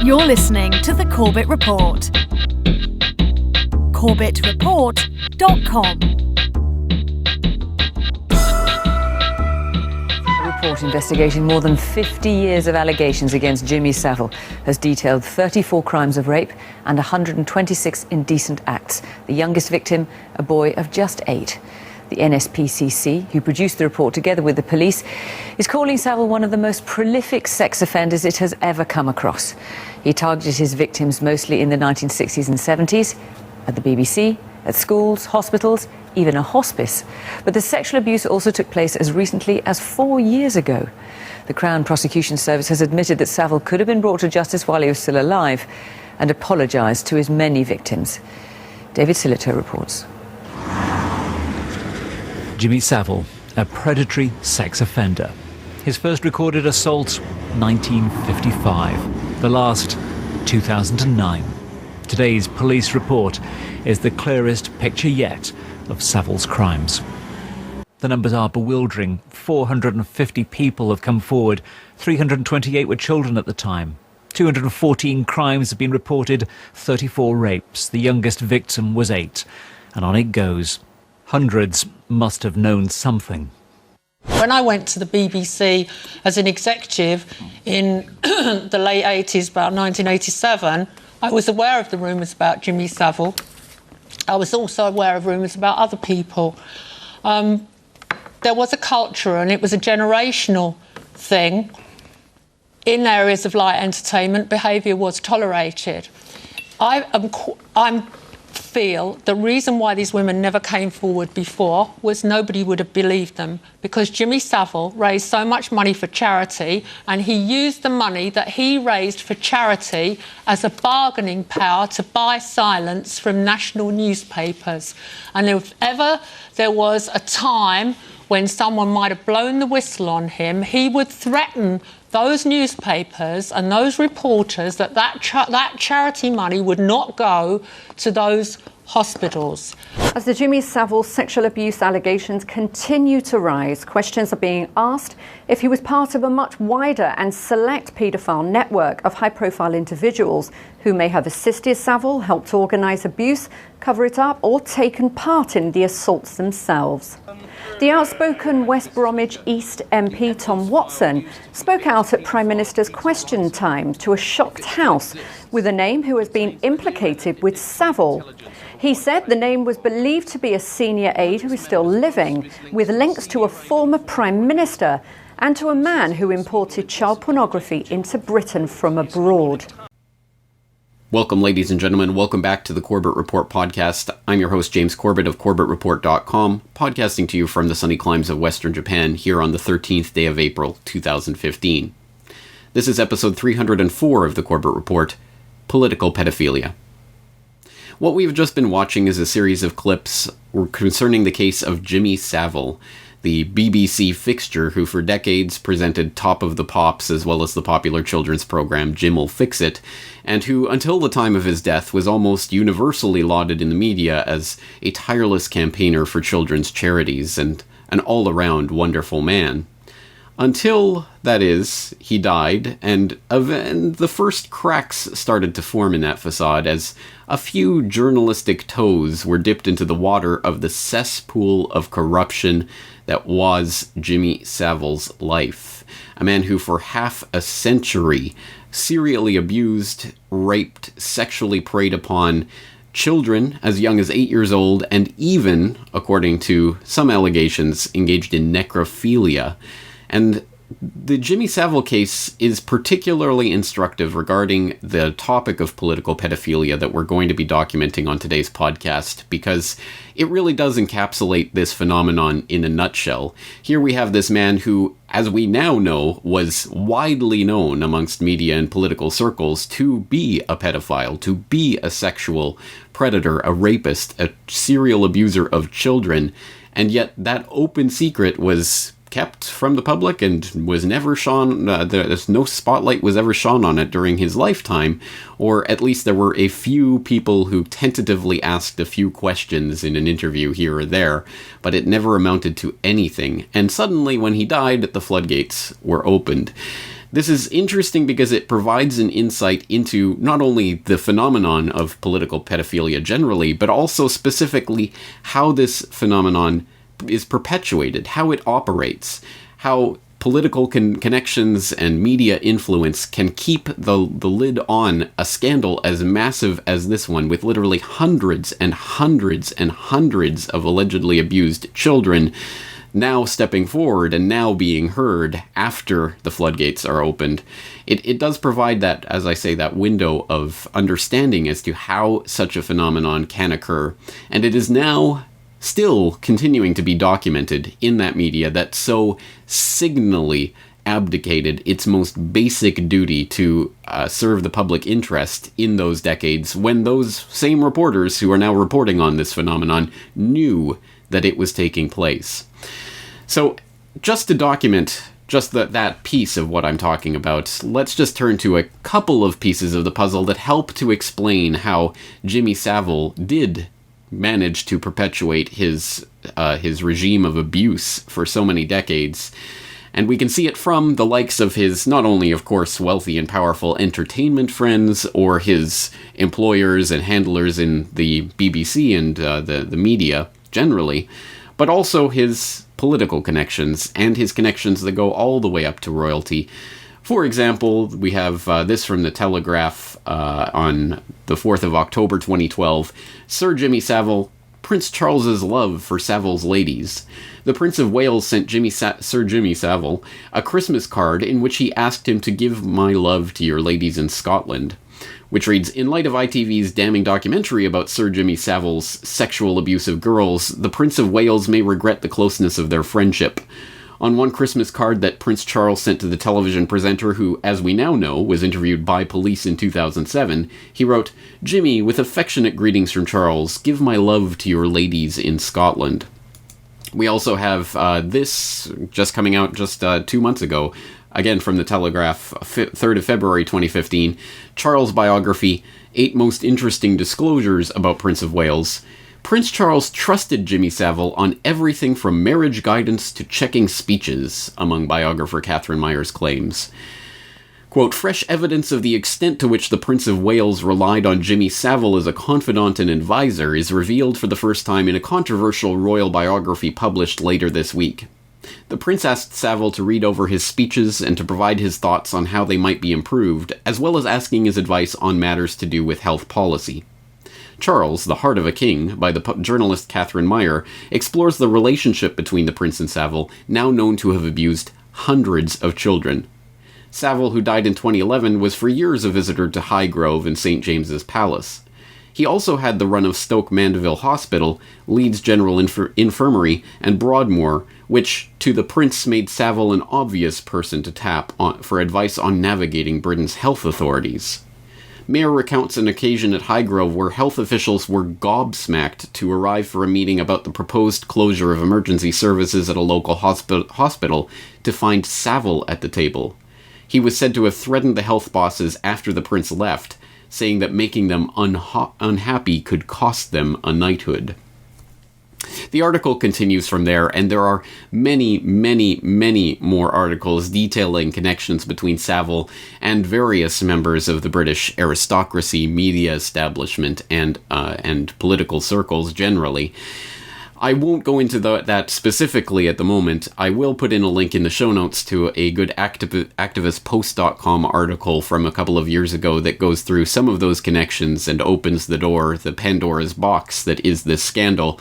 You're listening to The Corbett Report. CorbettReport.com. A report investigating more than 50 years of allegations against Jimmy Savile has detailed 34 crimes of rape and 126 indecent acts. The youngest victim, a boy of just 8. The NSPCC, who produced the report together with the police, is calling Savile one of the most prolific sex offenders it has ever come across. He targeted his victims mostly in the 1960s and 70s, at the BBC, at schools, hospitals, even a hospice. But the sexual abuse also took place as recently as 4 years ago. The Crown Prosecution Service has admitted that Savile could have been brought to justice while he was still alive and apologised to his many victims. David Sillito reports. Jimmy Savile, a predatory sex offender. His first recorded assault, 1955. The last, 2009. Today's police report is the clearest picture yet of Savile's crimes. The numbers are bewildering. 450 people have come forward. 328 were children at the time. 214 crimes have been reported, 34 rapes. The youngest victim was 8. And on it goes. Hundreds must have known something. When I went to the BBC as an executive in the late 80s, about 1987, I was aware of the rumours about Jimmy Savile. I was also aware of rumours about other people. There was a culture, and it was a generational thing. In areas of light entertainment, behaviour was tolerated. I feel the reason why these women never came forward before was nobody would have believed them, because Jimmy Savile raised so much money for charity, and he used the money that he raised for charity as a bargaining power to buy silence from national newspapers. And if ever there was a time when someone might have blown the whistle on him, he would threaten those newspapers and those reporters that charity money would not go to those hospitals. As the Jimmy Savile sexual abuse allegations continue to rise, questions are being asked if he was part of a much wider and select paedophile network of high-profile individuals who may have assisted Savile, helped organise abuse, cover it up, or taken part in the assaults themselves. The outspoken West Bromwich East MP Tom Watson spoke out at Prime Minister's Question Time to a shocked House with a name who has been implicated with Savile. He said the name was believed to be a senior aide who is still living, with links to a former Prime Minister and to a man who imported child pornography into Britain from abroad. Welcome, ladies and gentlemen. Welcome back to the Corbett Report podcast. I'm your host, James Corbett of CorbettReport.com, podcasting to you from the sunny climes of Western Japan here on the 13th day of April, 2015. This is episode 304 of the Corbett Report, Political Pedophilia. What we've just been watching is a series of clips concerning the case of Jimmy Savile, the BBC fixture who for decades presented Top of the Pops as well as the popular children's program Jim'll Fix It, and who until the time of his death was almost universally lauded in the media as a tireless campaigner for children's charities and an all-around wonderful man. Until, that is, he died, and the first cracks started to form in that facade as a few journalistic toes were dipped into the water of the cesspool of corruption that was Jimmy Savile's life. A man who for half a century serially abused, raped, sexually preyed upon children as young as 8 years old, and even, according to some allegations, engaged in necrophilia. And the Jimmy Savile case is particularly instructive regarding the topic of political pedophilia that we're going to be documenting on today's podcast, because it really does encapsulate this phenomenon in a nutshell. Here we have this man who, as we now know, was widely known amongst media and political circles to be a pedophile, to be a sexual predator, a rapist, a serial abuser of children, and yet that open secret was kept from the public and was never shone, there's no spotlight was ever shone on it during his lifetime, or at least there were a few people who tentatively asked a few questions in an interview here or there, but it never amounted to anything. And suddenly when he died, the floodgates were opened. This is interesting because it provides an insight into not only the phenomenon of political pedophilia generally, but also specifically how this phenomenon is perpetuated, how it operates, how political connections and media influence can keep the lid on a scandal as massive as this one, with literally hundreds and hundreds and hundreds of allegedly abused children now stepping forward and now being heard after the floodgates are opened. It does provide that, as I say, that window of understanding as to how such a phenomenon can occur. And it is now still continuing to be documented in that media that so signally abdicated its most basic duty to serve the public interest in those decades, when those same reporters who are now reporting on this phenomenon knew that it was taking place. So, just to document just that piece of what I'm talking about, let's just turn to a couple of pieces of the puzzle that help to explain how Jimmy Savile did manage to perpetuate his regime of abuse for so many decades. And we can see it from the likes of his, not only, of course, wealthy and powerful entertainment friends, or his employers and handlers in the BBC and the media generally, but also his political connections, and his connections that go all the way up to royalty. For example, we have this from the Telegraph on the 4th of October 2012. Sir Jimmy Savile, Prince Charles's love for Savile's ladies. The Prince of Wales sent Sir Jimmy Savile a Christmas card in which he asked him to give my love to your ladies in Scotland. Which reads, in light of ITV's damning documentary about Sir Jimmy Savile's sexual abuse of girls, the Prince of Wales may regret the closeness of their friendship. On one Christmas card that Prince Charles sent to the television presenter who, as we now know, was interviewed by police in 2007, he wrote, Jimmy, with affectionate greetings from Charles, give my love to your ladies in Scotland. We also have this just coming out just 2 months ago, again from the Telegraph, 3rd of February 2015, Charles biography, 8 most interesting disclosures about Prince of Wales. Prince Charles trusted Jimmy Savile on everything from marriage guidance to checking speeches, among biographer Catherine Myers claims. Quote, fresh evidence of the extent to which the Prince of Wales relied on Jimmy Savile as a confidant and advisor is revealed for the first time in a controversial royal biography published later this week. The Prince asked Savile to read over his speeches and to provide his thoughts on how they might be improved, as well as asking his advice on matters to do with health policy. Charles, The Heart of a King, by the journalist Catherine Meyer, explores the relationship between the Prince and Savile, now known to have abused hundreds of children. Savile, who died in 2011, was for years a visitor to Highgrove and St. James's Palace. He also had the run of Stoke Mandeville Hospital, Leeds General Infirmary, and Broadmoor, which, to the Prince, made Savile an obvious person to tap on for advice on navigating Britain's health authorities. Mayer recounts an occasion at Highgrove where health officials were gobsmacked to arrive for a meeting about the proposed closure of emergency services at a local hospital to find Savile at the table. He was said to have threatened the health bosses after the Prince left, saying that making them unhappy could cost them a knighthood. The article continues from there, and there are many, many, many more articles detailing connections between Savile and various members of the British aristocracy, media establishment, and political circles generally. I won't go into that specifically at the moment. I will put in a link in the show notes to a good activistpost.com article from a couple of years ago that goes through some of those connections and opens the door, the Pandora's box that is this scandal.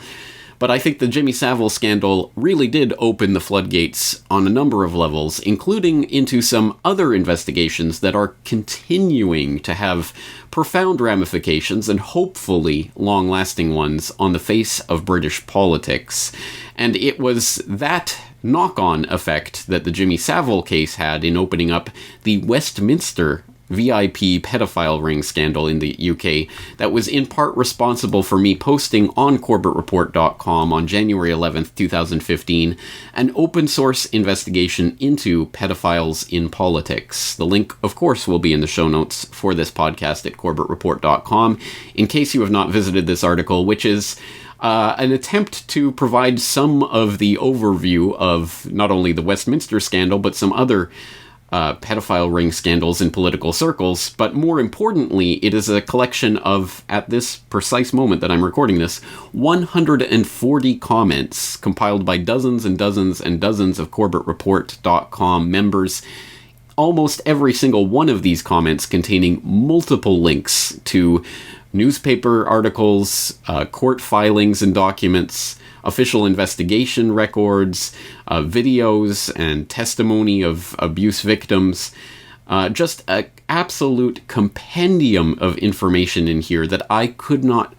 But I think the Jimmy Savile scandal really did open the floodgates on a number of levels, including into some other investigations that are continuing to have profound ramifications and hopefully long-lasting ones on the face of British politics. And it was that knock-on effect that the Jimmy Savile case had in opening up the Westminster VIP pedophile ring scandal in the UK that was in part responsible for me posting on CorbettReport.com on January 11th, 2015, an open source investigation into pedophiles in politics. The link, of course, will be in the show notes for this podcast at CorbettReport.com in case you have not visited this article, which is an attempt to provide some of the overview of not only the Westminster scandal, but some other pedophile ring scandals in political circles, but more importantly, it is a collection of, at this precise moment that I'm recording this, 140 comments compiled by dozens and dozens and dozens of CorbettReport.com members. Almost every single one of these comments containing multiple links to newspaper articles, court filings and documents, official investigation records, videos and testimony of abuse victims. Just an absolute compendium of information in here that I could not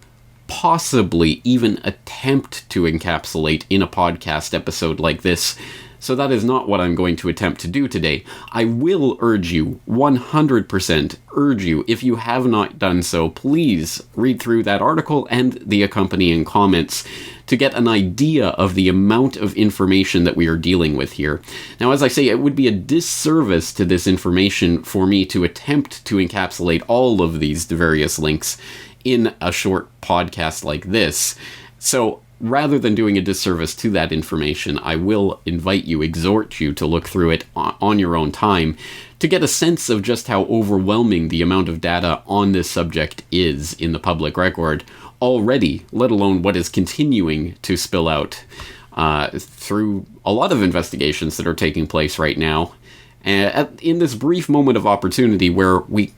possibly even attempt to encapsulate in a podcast episode like this. So that is not what I'm going to attempt to do today. I will urge you, 100% urge you, if you have not done so, please read through that article and the accompanying comments to get an idea of the amount of information that we are dealing with here. Now, as I say, it would be a disservice to this information for me to attempt to encapsulate all of these various links in a short podcast like this. So, rather than doing a disservice to that information, I will exhort you to look through it on your own time to get a sense of just how overwhelming the amount of data on this subject is in the public record already, let alone what is continuing to spill out through a lot of investigations that are taking place right now. In this brief moment of opportunity where we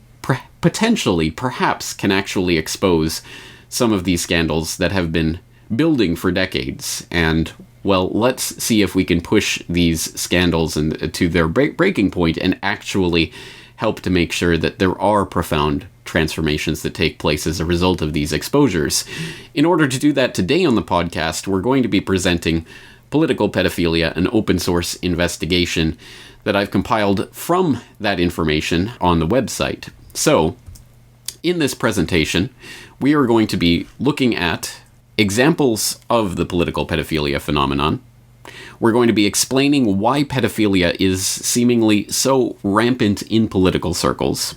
perhaps can actually expose some of these scandals that have been building for decades, and well, let's see if we can push these scandals to their breaking point and actually help to make sure that there are profound transformations that take place as a result of these exposures. In order to do that today on the podcast, we're going to be presenting Political Pedophilia, an open source investigation that I've compiled from that information on the website. So, in this presentation, we are going to be looking at examples of the political pedophilia phenomenon. We're going to be explaining why pedophilia is seemingly so rampant in political circles.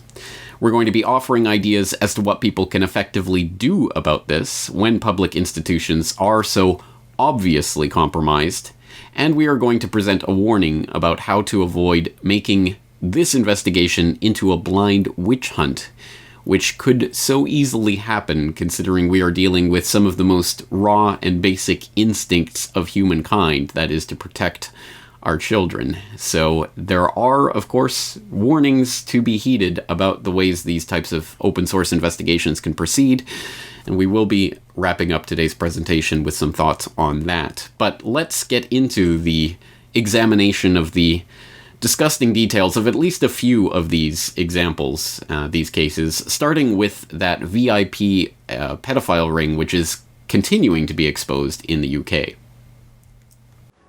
We're going to be offering ideas as to what people can effectively do about this when public institutions are so obviously compromised. And we are going to present a warning about how to avoid making this investigation into a blind witch hunt, which could so easily happen considering we are dealing with some of the most raw and basic instincts of humankind, that is, to protect our children. So there are, of course, warnings to be heeded about the ways these types of open source investigations can proceed, and we will be wrapping up today's presentation with some thoughts on that. But let's get into the examination of the disgusting details of at least a few of these examples, these cases, starting with that VIP pedophile ring, which is continuing to be exposed in the UK.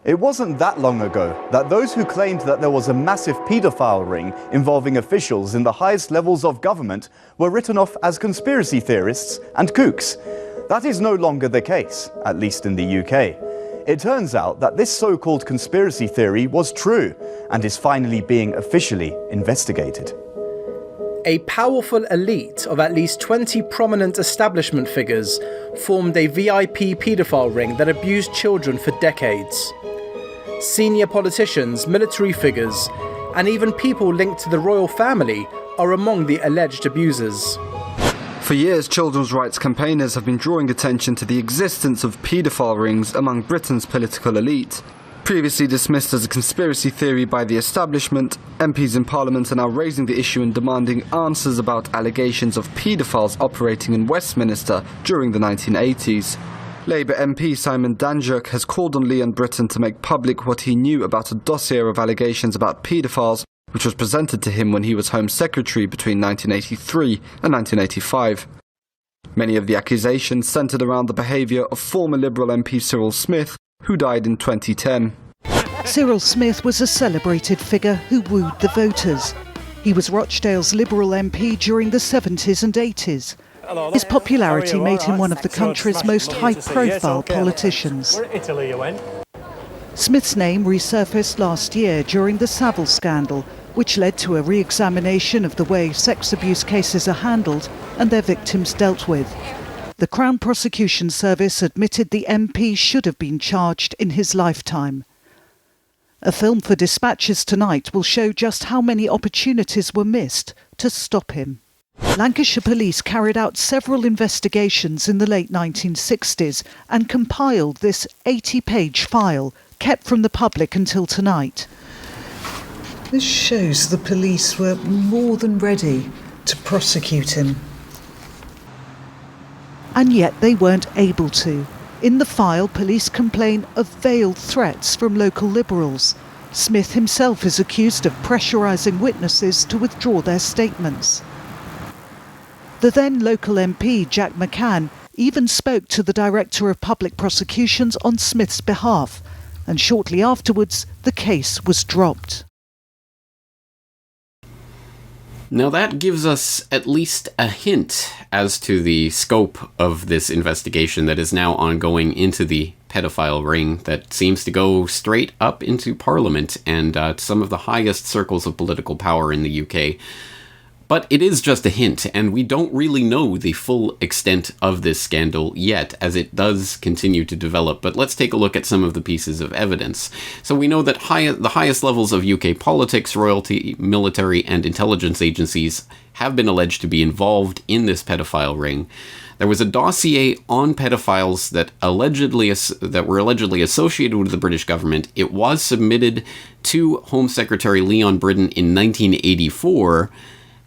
It wasn't that long ago that those who claimed that there was a massive paedophile ring involving officials in the highest levels of government were written off as conspiracy theorists and kooks. That is no longer the case, at least in the UK. It turns out that this so-called conspiracy theory was true and is finally being officially investigated. A powerful elite of at least 20 prominent establishment figures formed a VIP paedophile ring that abused children for decades. Senior politicians, military figures, and even people linked to the royal family are among the alleged abusers. For years, children's rights campaigners have been drawing attention to the existence of paedophile rings among Britain's political elite. Previously dismissed as a conspiracy theory by the establishment, MPs in Parliament are now raising the issue and demanding answers about allegations of paedophiles operating in Westminster during the 1980s. Labour MP Simon Danjuk has called on Leon Brittan to make public what he knew about a dossier of allegations about paedophiles which was presented to him when he was Home Secretary between 1983 and 1985. Many of the accusations centred around the behaviour of former Liberal MP Cyril Smith, who died in 2010. Cyril Smith was a celebrated figure who wooed the voters. He was Rochdale's Liberal MP during the 70s and 80s. His popularity made him one of the country's most high-profile politicians. Smith's name resurfaced last year during the Savile scandal, which led to a re-examination of the way sex abuse cases are handled and their victims dealt with. The Crown Prosecution Service admitted the MP should have been charged in his lifetime. A film for Dispatches tonight will show just how many opportunities were missed to stop him. Lancashire Police carried out several investigations in the late 1960s and compiled this 80-page file kept from the public until tonight. This shows the police were more than ready to prosecute him. And yet they weren't able to. In the file, police complain of veiled threats from local Liberals. Smith himself is accused of pressurising witnesses to withdraw their statements. The then local MP, Jack McCann, even spoke to the Director of Public Prosecutions on Smith's behalf, and shortly afterwards the case was dropped. Now that gives us at least a hint as to the scope of this investigation that is now ongoing into the pedophile ring that seems to go straight up into Parliament and some of the highest circles of political power in the UK. But it is just a hint, and we don't really know the full extent of this scandal yet, as it does continue to develop. But let's take a look at some of the pieces of evidence. So we know that the highest levels of UK politics, royalty, military, and intelligence agencies have been alleged to be involved in this pedophile ring. There was a dossier on pedophiles that were allegedly associated with the British government. It was submitted to Home Secretary Leon Brittan in 1984,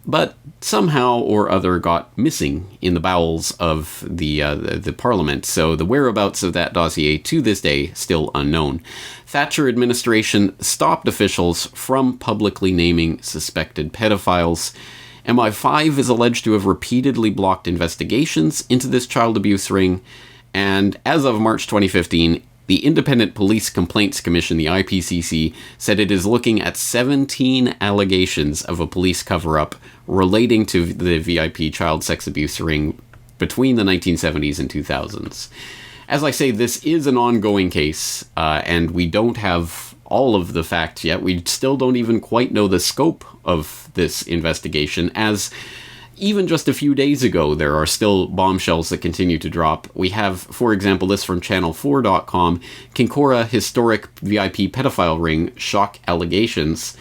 but somehow or other got missing in the bowels of the Parliament, so the whereabouts of that dossier to this day still unknown. Thatcher administration stopped officials from publicly naming suspected pedophiles. MI5 is alleged to have repeatedly blocked investigations into this child abuse ring, and as of March 2015, the Independent Police Complaints Commission, the IPCC, said it is looking at 17 allegations of a police cover-up relating to the VIP child sex abuse ring between the 1970s and 2000s. As I say, this is an ongoing case, and we don't have all of the facts yet. We still don't even quite know the scope of this investigation, as even just a few days ago, there are still bombshells that continue to drop. We have, for example, this from channel4.com, Kincora historic VIP pedophile ring shock allegations,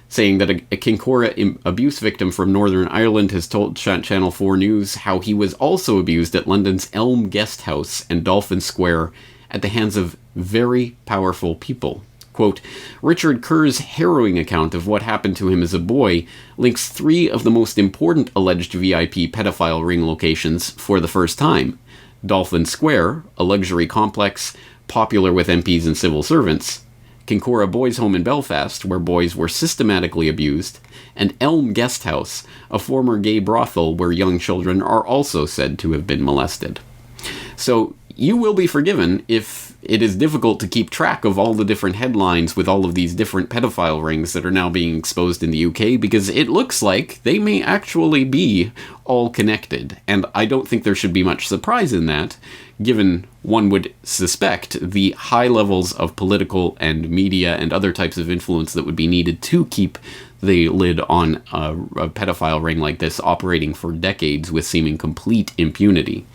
saying that a Kincora abuse victim from Northern Ireland has told Channel 4 News how he was also abused at London's Elm Guest House and Dolphin Square at the hands of very powerful people. Quote, Richard Kerr's harrowing account of what happened to him as a boy links 3 of the most important alleged VIP pedophile ring locations for the first time. Dolphin Square, a luxury complex popular with MPs and civil servants, Kincora Boys Home in Belfast, where boys were systematically abused, and Elm Guest House, a former gay brothel where young children are also said to have been molested. So, you will be forgiven if it is difficult to keep track of all the different headlines with all of these different pedophile rings that are now being exposed in the UK, because it looks like they may actually be all connected. And I don't think there should be much surprise in that, given one would suspect the high levels of political and media and other types of influence that would be needed to keep the lid on a pedophile ring like this operating for decades with seeming complete impunity.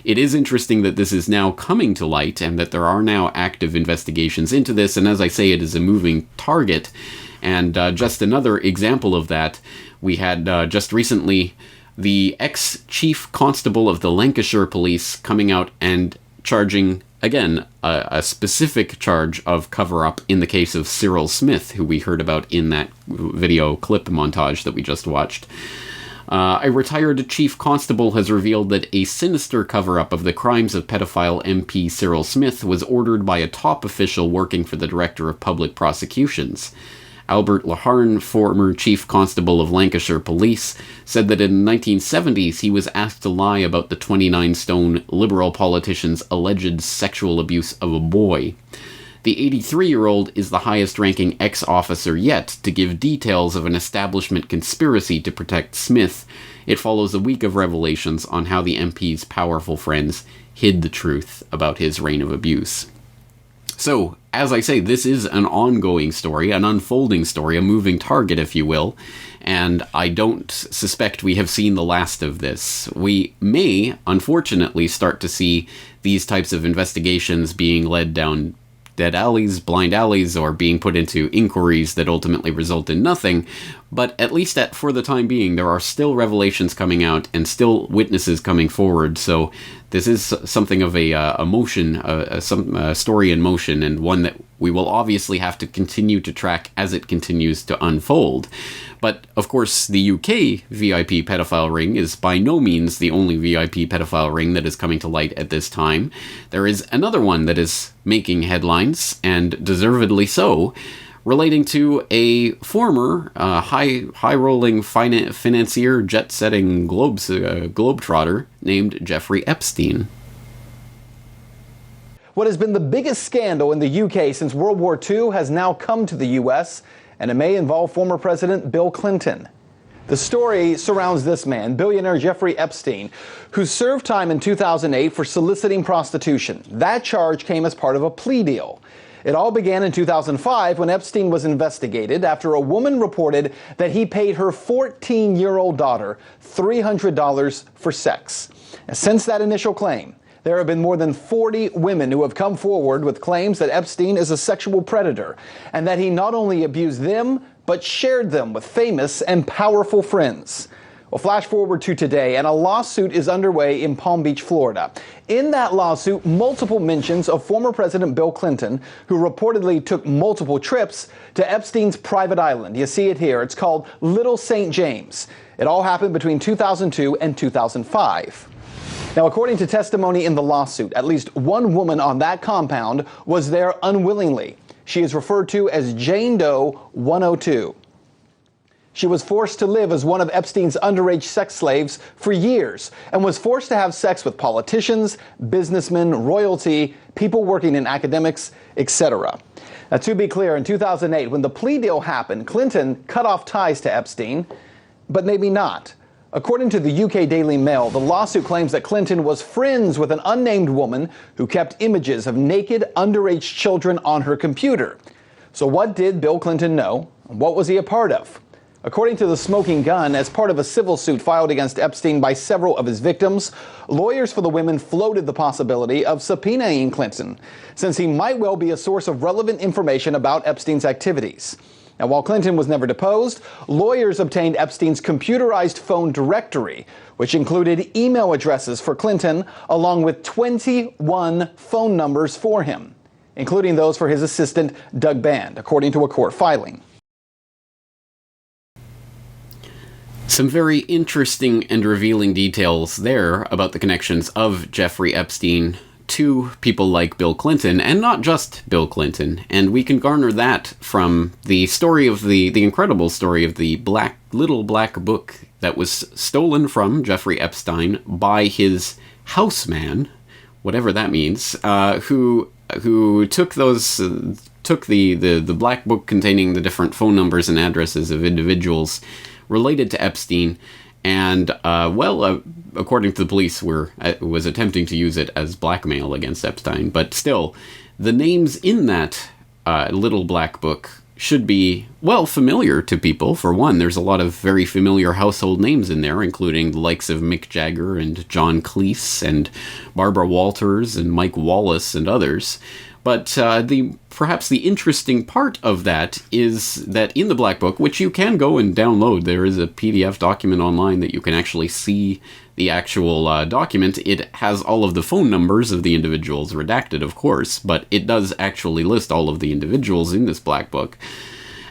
It is interesting that this is now coming to light and that there are now active investigations into this, and as I say, it is a moving target. And just another example of that, we had just recently the ex-chief constable of the Lancashire Police coming out and charging, again, a specific charge of cover-up in the case of Cyril Smith, who we heard about in that video clip montage that we just watched. A retired chief constable has revealed that a sinister cover-up of the crimes of pedophile MP Cyril Smith was ordered by a top official working for the Director of Public Prosecutions. Albert Laharn, former chief constable of Lancashire Police, said that in the 1970s he was asked to lie about the 29-stone Liberal politician's alleged sexual abuse of a boy. The 83-year-old is the highest-ranking ex-officer yet to give details of an establishment conspiracy to protect Smith. It follows a week of revelations on how the MP's powerful friends hid the truth about his reign of abuse. So, as I say, this is an ongoing story, an unfolding story, a moving target, if you will, and I don't suspect we have seen the last of this. We may, unfortunately, start to see these types of investigations being led down dead alleys, blind alleys, or being put into inquiries that ultimately result in nothing. But at least for the time being, there are still revelations coming out and still witnesses coming forward. So this is something of a motion, some story in motion, and one that we will obviously have to continue to track as it continues to unfold. But, of course, the UK VIP pedophile ring is by no means the only VIP pedophile ring that is coming to light at this time. There is another one that is making headlines, and deservedly so, relating to a former high-rolling financier, jet-setting globetrotter named Jeffrey Epstein. What has been the biggest scandal in the UK since World War II has now come to the US, and it may involve former President Bill Clinton. The story surrounds this man, billionaire Jeffrey Epstein, who served time in 2008 for soliciting prostitution. That charge came as part of a plea deal. It all began in 2005 when Epstein was investigated after a woman reported that he paid her 14-year-old daughter $300 for sex. And since that initial claim, there have been more than 40 women who have come forward with claims that Epstein is a sexual predator and that he not only abused them, but shared them with famous and powerful friends. Well, flash forward to today, and a lawsuit is underway in Palm Beach, Florida. In that lawsuit, multiple mentions of former President Bill Clinton, who reportedly took multiple trips to Epstein's private island. You see it here. It's called Little St. James. It all happened between 2002 and 2005. Now, according to testimony in the lawsuit, at least one woman on that compound was there unwillingly. She is referred to as Jane Doe 102. She was forced to live as one of Epstein's underage sex slaves for years and was forced to have sex with politicians, businessmen, royalty, people working in academics, etc. Now, to be clear, in 2008, when the plea deal happened, Clinton cut off ties to Epstein, but maybe not. According to the UK Daily Mail, the lawsuit claims that Clinton was friends with an unnamed woman who kept images of naked underage children on her computer. So what did Bill Clinton know? What was he a part of? According to The Smoking Gun, as part of a civil suit filed against Epstein by several of his victims, lawyers for the women floated the possibility of subpoenaing Clinton, since he might well be a source of relevant information about Epstein's activities. Now, while Clinton was never deposed, lawyers obtained Epstein's computerized phone directory, which included email addresses for Clinton, along with 21 phone numbers for him, including those for his assistant, Doug Band, according to a court filing. Some very interesting and revealing details there about the connections of Jeffrey Epstein to people like Bill Clinton, and not just Bill Clinton. And we can garner that from the story of the incredible story of the little black book that was stolen from Jeffrey Epstein by his houseman, whatever that means, who took the black book containing the different phone numbers and addresses of individuals related to Epstein, and according to the police, was attempting to use it as blackmail against Epstein. But still, the names in that little black book should be, well, familiar to people. For one, there's a lot of very familiar household names in there, including the likes of Mick Jagger and John Cleese and Barbara Walters and Mike Wallace and others. But perhaps the interesting part of that is that in the Black Book, which you can go and download, there is a PDF document online that you can actually see the actual document. It has all of the phone numbers of the individuals redacted, of course, but it does actually list all of the individuals in this Black Book.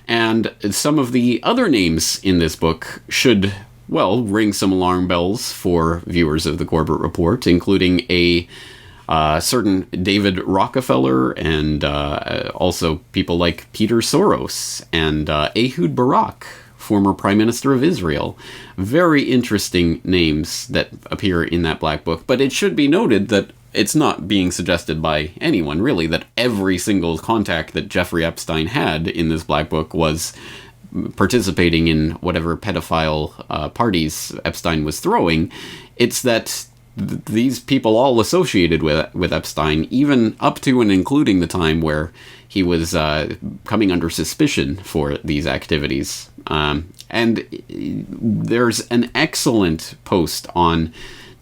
And some of the other names in this book should, well, ring some alarm bells for viewers of the Corbett Report, including a certain David Rockefeller, and also people like Peter Soros and Ehud Barak, former Prime Minister of Israel. Very interesting names that appear in that Black Book, but it should be noted that it's not being suggested by anyone, really, that every single contact that Jeffrey Epstein had in this Black Book was participating in whatever pedophile parties Epstein was throwing. It's that these people all associated with Epstein, even up to and including the time where he was coming under suspicion for these activities. And there's an excellent post on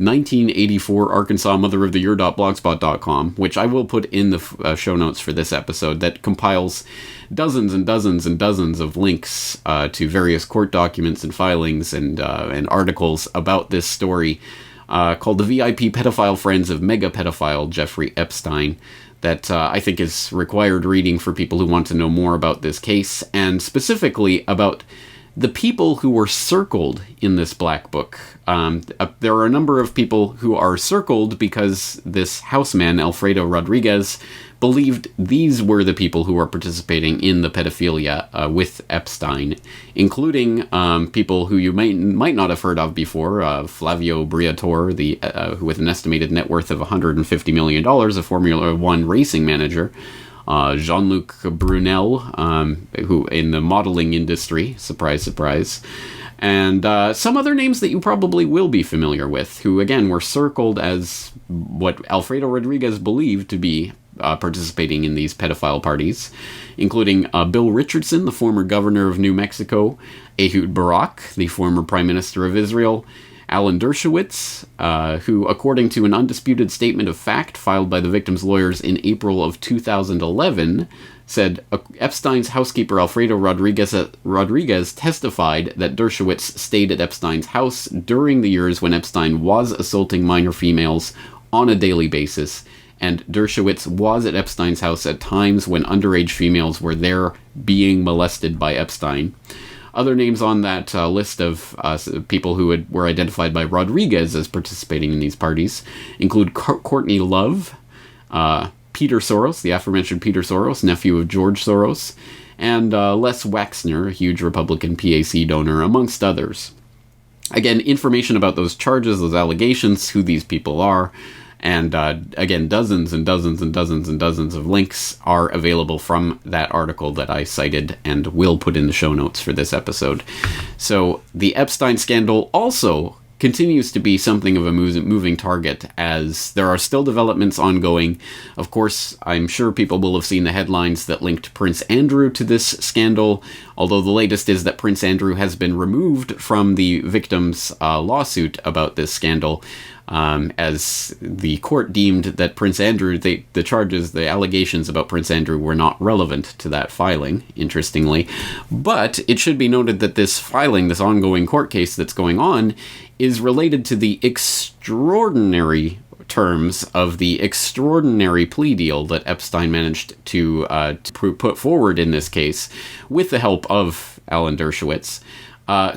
1984 Arkansas Mother of the Year.blogspot.com, which I will put in the show notes for this episode, that compiles dozens and dozens and dozens of links to various court documents and filings and articles about this story, called The VIP Pedophile Friends of Mega Pedophile Jeffrey Epstein, that I think is required reading for people who want to know more about this case, and specifically about the people who were circled in this black book. There are a number of people who are circled because this houseman, Alfredo Rodriguez, believed these were the people who were participating in the pedophilia with Epstein, including people who you might not have heard of before. Flavio Briatore, who with an estimated net worth of $150 million, a Formula One racing manager. Jean-Luc Brunel, who in the modeling industry, surprise, surprise, and some other names that you probably will be familiar with, who again were circled as what Alfredo Rodriguez believed to be participating in these pedophile parties, including Bill Richardson, the former governor of New Mexico, Ehud Barak, the former prime minister of Israel, Alan Dershowitz, who, according to an undisputed statement of fact filed by the victim's lawyers in April of 2011, said Epstein's housekeeper Alfredo Rodriguez testified that Dershowitz stayed at Epstein's house during the years when Epstein was assaulting minor females on a daily basis, and Dershowitz was at Epstein's house at times when underage females were there being molested by Epstein. Other names on that list of people who were identified by Rodriguez as participating in these parties include Courtney Love, Peter Soros, the aforementioned Peter Soros, nephew of George Soros, and Les Wexner, a huge Republican PAC donor, amongst others. Again, information about those charges, those allegations, who these people are, and again, dozens and dozens and dozens and dozens of links are available from that article that I cited and will put in the show notes for this episode. So the Epstein scandal also continues to be something of a moving target, as there are still developments ongoing. Of course, I'm sure people will have seen the headlines that linked Prince Andrew to this scandal, although the latest is that Prince Andrew has been removed from the victim's lawsuit about this scandal, as the court deemed that Prince Andrew, the charges, the allegations about Prince Andrew were not relevant to that filing, interestingly. But it should be noted that this filing, this ongoing court case that's going on, is related to the extraordinary terms of the extraordinary plea deal that Epstein managed to put forward in this case with the help of Alan Dershowitz,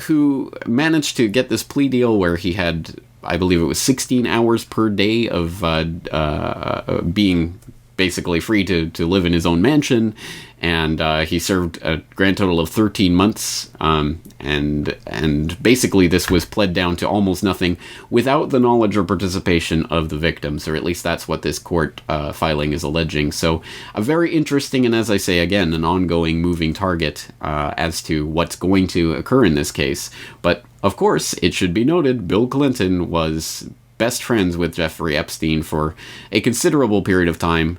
who managed to get this plea deal where he had, I believe it was 16 hours per day of being basically free to live in his own mansion, and he served a grand total of 13 months, and basically this was pled down to almost nothing without the knowledge or participation of the victims, or at least that's what this court filing is alleging. So a very interesting, and as I say again, an ongoing moving target as to what's going to occur in this case. But of course, it should be noted, Bill Clinton was best friends with Jeffrey Epstein for a considerable period of time,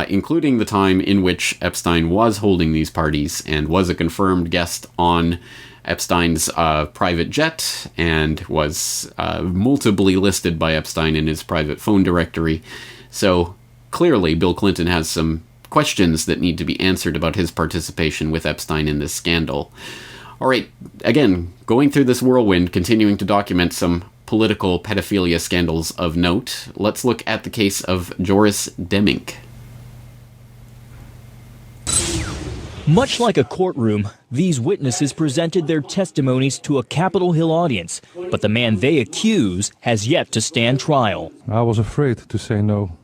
including the time in which Epstein was holding these parties and was a confirmed guest on Epstein's private jet and was multiply listed by Epstein in his private phone directory. So clearly Bill Clinton has some questions that need to be answered about his participation with Epstein in this scandal. All right, again, going through this whirlwind, continuing to document some political pedophilia scandals of note, let's look at the case of Joris Demmink. Much like a courtroom, these witnesses presented their testimonies to a Capitol Hill audience, but the man they accuse has yet to stand trial. I was afraid to say no,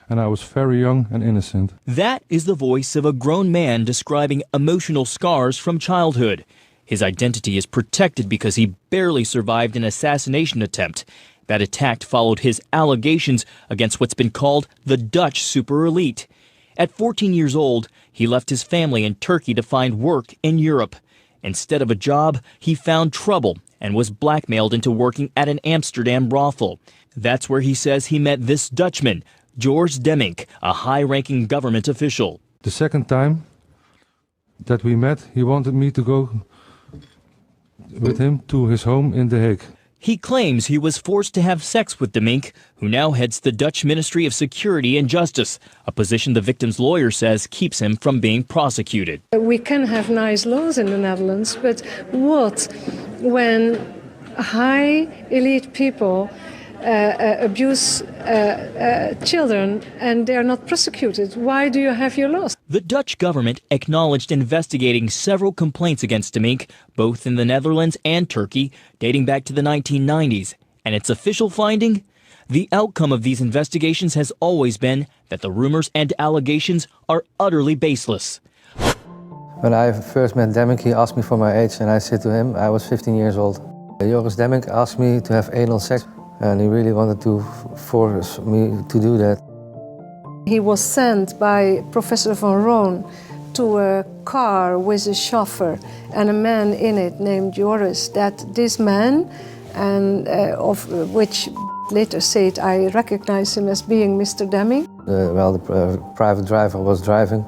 and I was very young and innocent. That is the voice of a grown man describing emotional scars from childhood. His identity is protected because he barely survived an assassination attempt. That attack followed his allegations against what's been called the Dutch super elite. At 14 years old, he left his family in Turkey to find work in Europe. Instead of a job, he found trouble and was blackmailed into working at an Amsterdam brothel. That's where he says he met this Dutchman, Joris Demmink, a high-ranking government official. The second time that we met, he wanted me to go with him to his home in The Hague. He claims he was forced to have sex with Demmink, who now heads the Dutch Ministry of Security and Justice, a position the victim's lawyer says keeps him from being prosecuted. We can have nice laws in the Netherlands, but what when high elite people abuse children and they are not prosecuted? Why do you have your laws? The Dutch government acknowledged investigating several complaints against Demmink, both in the Netherlands and Turkey, dating back to the 1990s. And its official finding? The outcome of these investigations has always been that the rumors and allegations are utterly baseless. When I first met Demmink, he asked me for my age, and I said to him I was 15 years old. Joris Demmink asked me to have anal sex, and he really wanted to force me to do that. He was sent by Professor van Roon to a car with a chauffeur and a man in it named Joris. That this man, and of which later said I recognize him as being Mr. Demmink. While the private driver was driving,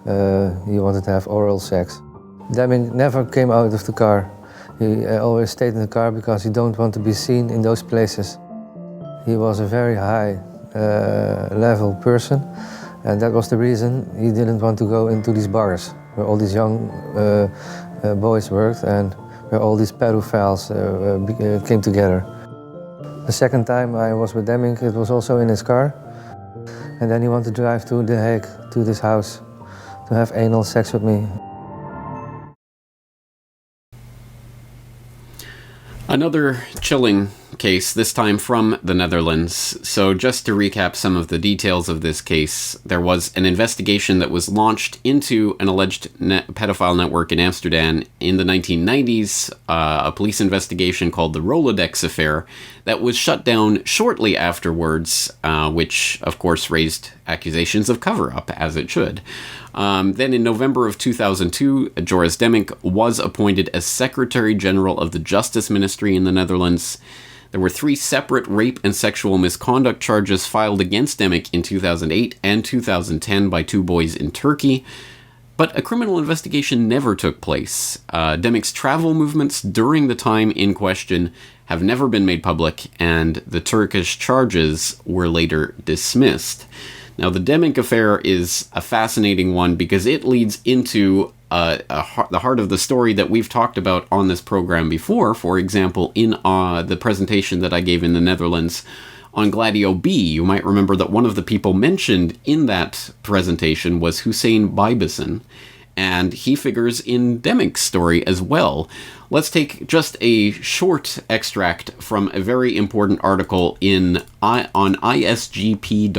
he wanted to have oral sex. Demmink never came out of the car. He always stayed in the car because he don't want to be seen in those places. He was a very high level person, and that was the reason he didn't want to go into these bars where all these young boys worked and where all these pedophiles came together. The second time I was with Demmink, it was also in his car, and then he wanted to drive to The Hague, to this house, to have anal sex with me. Another chilling case, this time from the Netherlands. So just to recap some of the details of this case, there was an investigation that was launched into an alleged pedophile network in Amsterdam in the 1990s, a police investigation called the Rolodex Affair that was shut down shortly afterwards, which of course raised accusations of cover-up, as it should. Then in November of 2002, Joris Demmink was appointed as Secretary General of the Justice Ministry in the Netherlands. There were 3 separate rape and sexual misconduct charges filed against Demmink in 2008 and 2010 by 2 boys in Turkey, but a criminal investigation never took place. Demmink's travel movements during the time in question have never been made public, and the Turkish charges were later dismissed. Now, the Demmink affair is a fascinating one because it leads into the heart of the story that we've talked about on this program before. For example, in the presentation that I gave in the Netherlands on Gladio B, you might remember that one of the people mentioned in that presentation was Hussein Bijbesson, and he figures in Demmink's story as well. Let's take just a short extract from a very important article on isgp.nl,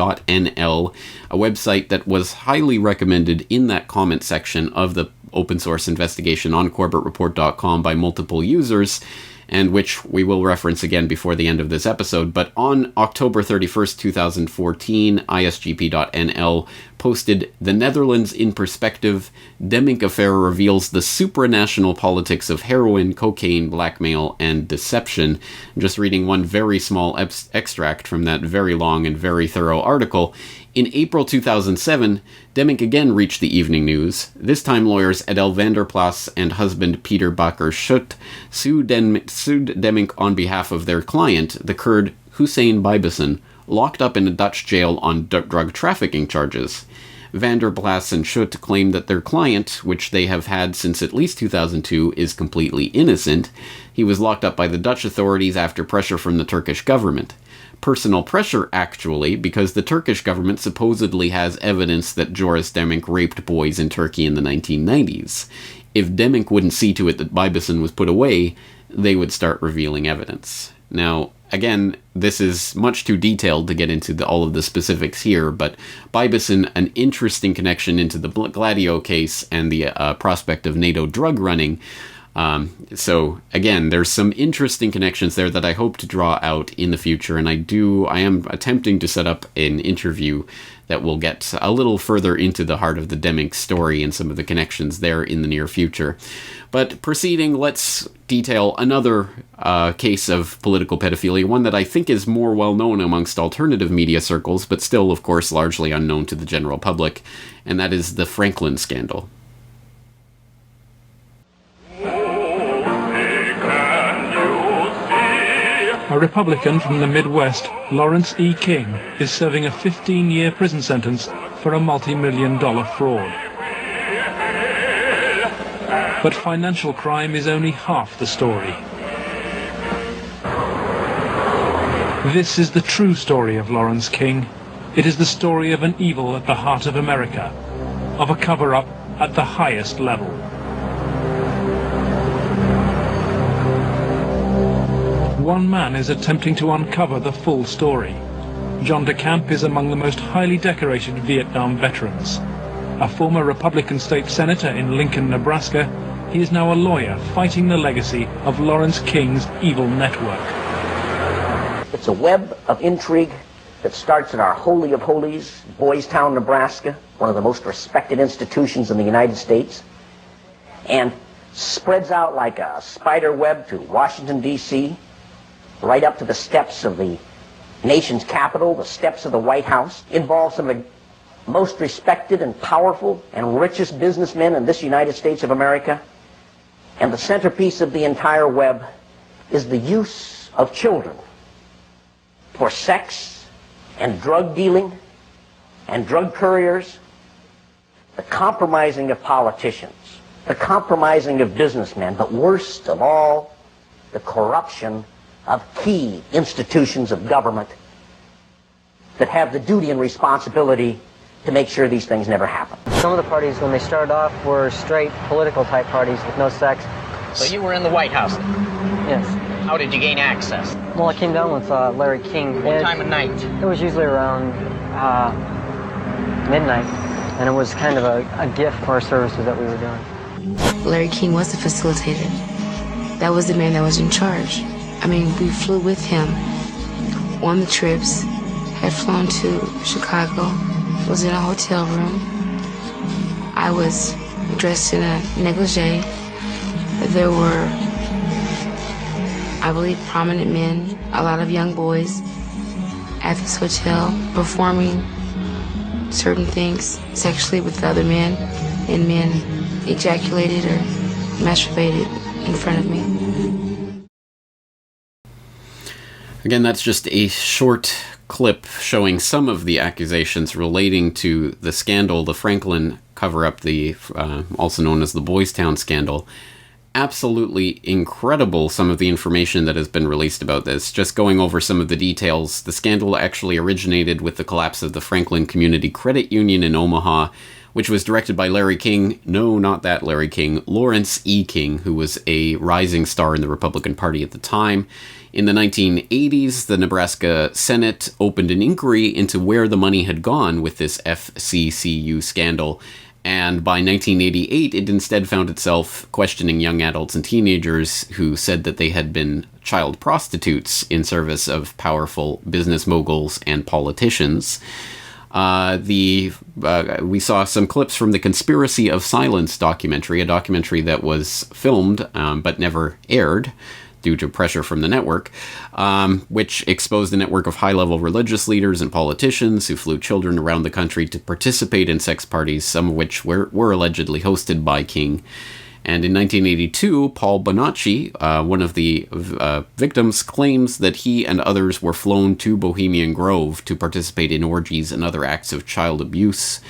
a website that was highly recommended in that comment section of the open source investigation on CorbettReport.com by multiple users, and which we will reference again before the end of this episode. But on October 31st, 2014, ISGP.nl posted, "The Netherlands in Perspective, Demmink Affair reveals the supranational politics of heroin, cocaine, blackmail, and deception." I'm just reading one very small extract from that very long and very thorough article. In April 2007, Demmink again reached the evening news. This time lawyers Adele van der Plas and husband Peter Bakker-Schut sued Demmink on behalf of their client, the Kurd Hussein Bijbesson, locked up in a Dutch jail on drug trafficking charges. Van der Plas and Schut claim that their client, which they have had since at least 2002, is completely innocent. He was locked up by the Dutch authorities after pressure from the Turkish government. Personal pressure, actually, because the Turkish government supposedly has evidence that Joris Demmink raped boys in Turkey in the 1990s. If Demmink wouldn't see to it that Bijbesson was put away, they would start revealing evidence. Now, again, this is much too detailed to get into all of the specifics here, but Bijbesson, an interesting connection into the Gladio case and the prospect of NATO drug running. So again, there's some interesting connections there that I hope to draw out in the future, and I am attempting to set up an interview that will get a little further into the heart of the Demmink story and some of the connections there in the near future. But proceeding, let's detail another case of political pedophilia, one that I think is more well known amongst alternative media circles, but still, of course, largely unknown to the general public, and that is the Franklin scandal. A Republican from the Midwest, Lawrence E. King, is serving a 15-year prison sentence for a multi-million-dollar fraud. But financial crime is only half the story. This is the true story of Lawrence King. It is the story of an evil at the heart of America, of a cover-up at the highest level. One man is attempting to uncover the full story. John DeCamp is among the most highly decorated Vietnam veterans. A former Republican state senator in Lincoln, Nebraska, he is now a lawyer fighting the legacy of Lawrence King's evil network. It's a web of intrigue that starts in our Holy of Holies, Boys Town, Nebraska, one of the most respected institutions in the United States, and spreads out like a spider web to Washington, D.C., right up to the steps of the nation's capital, the steps of the White House, involves some of the most respected and powerful and richest businessmen in this United States of America. And the centerpiece of the entire web is the use of children for sex and drug dealing and drug couriers, the compromising of politicians, the compromising of businessmen, but worst of all, the corruption of key institutions of government that have the duty and responsibility to make sure these things never happen. Some of the parties, when they started off, were straight political type parties with no sex. So you were in the White House then? Yes. How did you gain access? Well, I came down with Larry King. What time of night? It was usually around midnight, and it was kind of a gift for our services that we were doing. Larry King was the facilitator. That was the man that was in charge. I mean, we flew with him on the trips, had flown to Chicago, was in a hotel room. I was dressed in a negligee. There were, I believe, prominent men, a lot of young boys at this hotel performing certain things sexually with other men, and men ejaculated or masturbated in front of me. Again, that's just a short clip showing some of the accusations relating to the scandal, the Franklin cover-up, the also known as the Boys Town scandal. Absolutely incredible, some of the information that has been released about this. Just going over some of the details, the scandal actually originated with the collapse of the Franklin Community Credit Union in Omaha, which was directed by Larry King. No, not that Larry King. Lawrence E. King, who was a rising star in the Republican Party at the time. In the 1980s, the Nebraska Senate opened an inquiry into where the money had gone with this FCCU scandal. And by 1988, it instead found itself questioning young adults and teenagers who said that they had been child prostitutes in service of powerful business moguls and politicians. We saw some clips from the Conspiracy of Silence documentary, a documentary that was filmed but never aired due to pressure from the network, which exposed a network of high-level religious leaders and politicians who flew children around the country to participate in sex parties, some of which were allegedly hosted by King. And in 1982, Paul Bonacci, one of the victims, claims that he and others were flown to Bohemian Grove to participate in orgies and other acts of child abuse.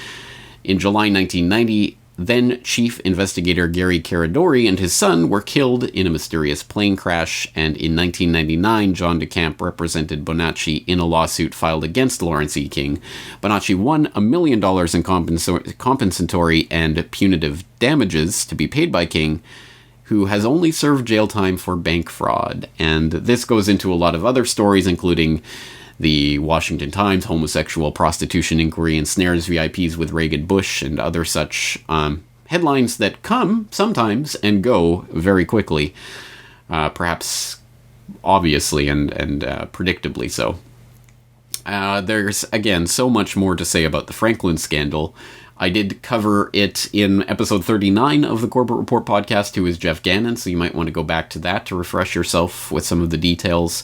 In July 1990, then Chief Investigator Gary Caradori and his son were killed in a mysterious plane crash, and in 1999, John DeCamp represented Bonacci in a lawsuit filed against Lawrence E. King. Bonacci won $1 million in compensatory and punitive damages to be paid by King, who has only served jail time for bank fraud. And this goes into a lot of other stories, including the Washington Times homosexual prostitution inquiry ensnares VIPs with Reagan Bush and other such headlines that come sometimes and go very quickly, perhaps obviously and predictably so. There's, again, so much more to say about the Franklin scandal. I did cover it in episode 39 of the Corbett Report podcast, who is Jeff Gannon, so you might want to go back to that to refresh yourself with some of the details.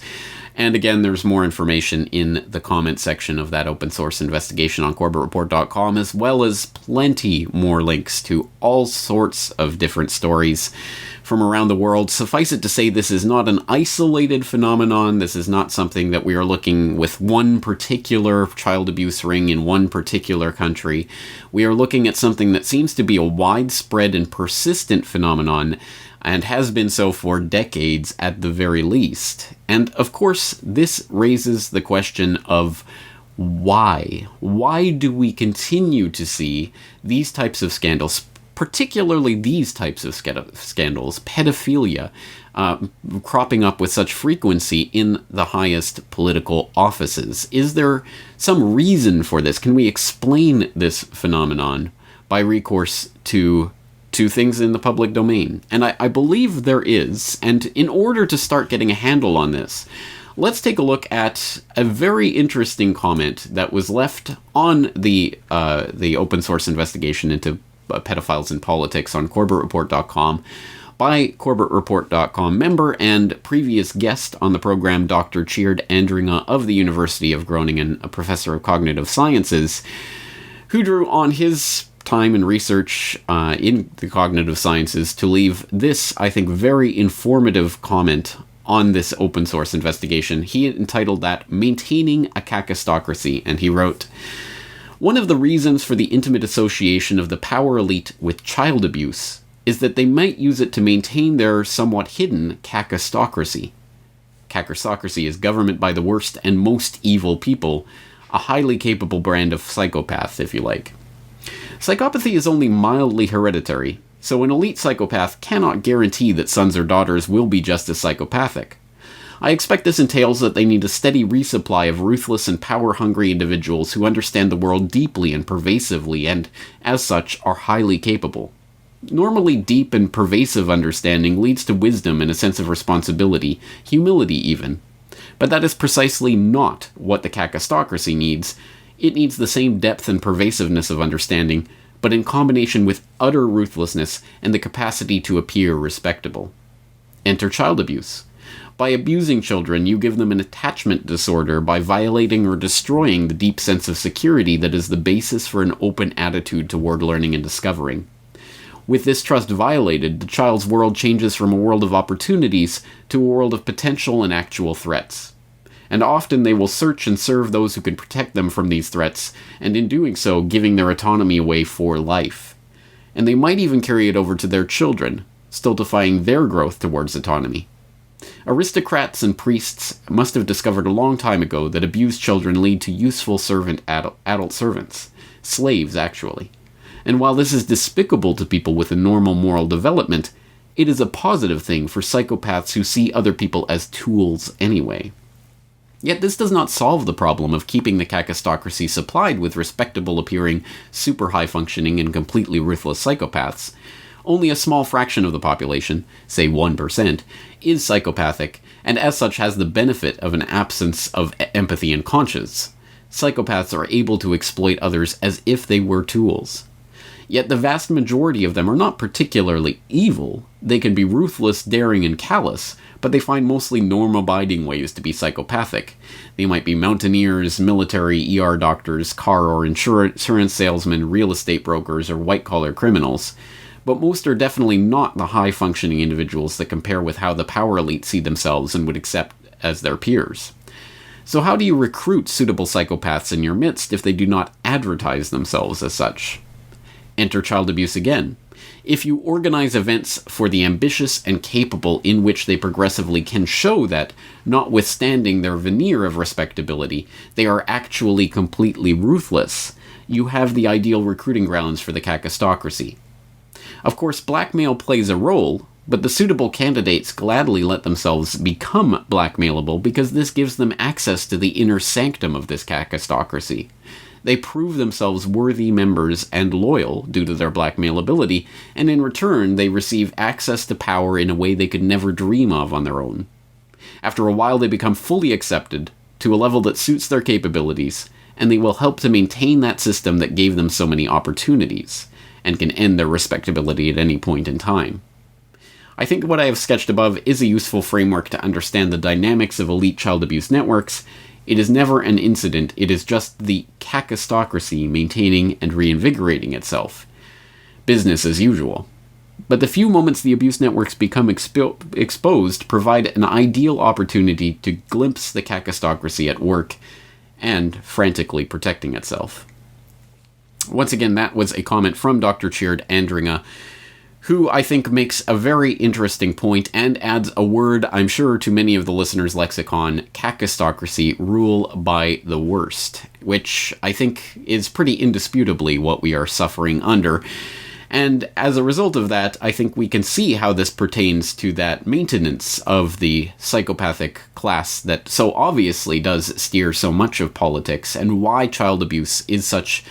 And again, there's more information in the comment section of that open source investigation on CorbettReport.com, as well as plenty more links to all sorts of different stories from around the world. Suffice it to say, this is not an isolated phenomenon. This is not something that we are looking with one particular child abuse ring in one particular country. We are looking at something that seems to be a widespread and persistent phenomenon, and has been so for decades at the very least. And of course, this raises the question of why? Why do we continue to see these types of scandals, particularly these types of scandals, pedophilia, cropping up with such frequency in the highest political offices? Is there some reason for this? Can we explain this phenomenon by recourse to things in the public domain? And I believe there is. And in order to start getting a handle on this, let's take a look at a very interesting comment that was left on the open source investigation into pedophiles in politics on CorbettReport.com by CorbettReport.com member and previous guest on the program, Dr. Tjeerd Andringa of the University of Groningen, a professor of cognitive sciences, who drew on his time and research in the cognitive sciences to leave this, I think, very informative comment on this open source investigation. He entitled that "Maintaining a Kakistocracy," and he wrote, "One of the reasons for the intimate association of the power elite with child abuse is that they might use it to maintain their somewhat hidden kakistocracy. Kakistocracy is government by the worst and most evil people, a highly capable brand of psychopath, if you like. Psychopathy is only mildly hereditary, so an elite psychopath cannot guarantee that sons or daughters will be just as psychopathic. I expect this entails that they need a steady resupply of ruthless and power-hungry individuals who understand the world deeply and pervasively and, as such, are highly capable. Normally, deep and pervasive understanding leads to wisdom and a sense of responsibility, humility even. But that is precisely not what the kakistocracy needs. It needs the same depth and pervasiveness of understanding, but in combination with utter ruthlessness and the capacity to appear respectable. Enter child abuse. By abusing children, you give them an attachment disorder by violating or destroying the deep sense of security that is the basis for an open attitude toward learning and discovering. With this trust violated, the child's world changes from a world of opportunities to a world of potential and actual threats. And often they will search and serve those who can protect them from these threats, and in doing so, giving their autonomy away for life. And they might even carry it over to their children, still defying their growth towards autonomy. Aristocrats and priests must have discovered a long time ago that abused children lead to useful adult servants, slaves actually. And while this is despicable to people with a normal moral development, it is a positive thing for psychopaths who see other people as tools anyway. Yet this does not solve the problem of keeping the kakistocracy supplied with respectable-appearing, super high-functioning, and completely ruthless psychopaths. Only a small fraction of the population, say 1%, is psychopathic, and as such has the benefit of an absence of empathy and conscience. Psychopaths are able to exploit others as if they were tools. Yet the vast majority of them are not particularly evil. They can be ruthless, daring, and callous, but they find mostly norm-abiding ways to be psychopathic. They might be mountaineers, military, ER doctors, car or insurance salesmen, real estate brokers, or white-collar criminals. But most are definitely not the high-functioning individuals that compare with how the power elite see themselves and would accept as their peers. So how do you recruit suitable psychopaths in your midst if they do not advertise themselves as such? Enter child abuse again. If you organize events for the ambitious and capable in which they progressively can show that, notwithstanding their veneer of respectability, they are actually completely ruthless, you have the ideal recruiting grounds for the kakistocracy. Of course, blackmail plays a role, but the suitable candidates gladly let themselves become blackmailable because this gives them access to the inner sanctum of this kakistocracy. They prove themselves worthy members and loyal due to their blackmailability, and in return they receive access to power in a way they could never dream of on their own. After a while they become fully accepted, to a level that suits their capabilities, and they will help to maintain that system that gave them so many opportunities, and can end their respectability at any point in time. I think what I have sketched above is a useful framework to understand the dynamics of elite child abuse networks. It is never an incident, it is just the kakistocracy maintaining and reinvigorating itself. Business as usual. But the few moments the abuse networks become exposed provide an ideal opportunity to glimpse the kakistocracy at work and frantically protecting itself. Once again, that was a comment from Dr. Tjeerd Andringa, who I think makes a very interesting point and adds a word, I'm sure, to many of the listeners' lexicon, kakistocracy, rule by the worst, which I think is pretty indisputably what we are suffering under. And as a result of that, I think we can see how this pertains to that maintenance of the psychopathic class that so obviously does steer so much of politics, and why child abuse is such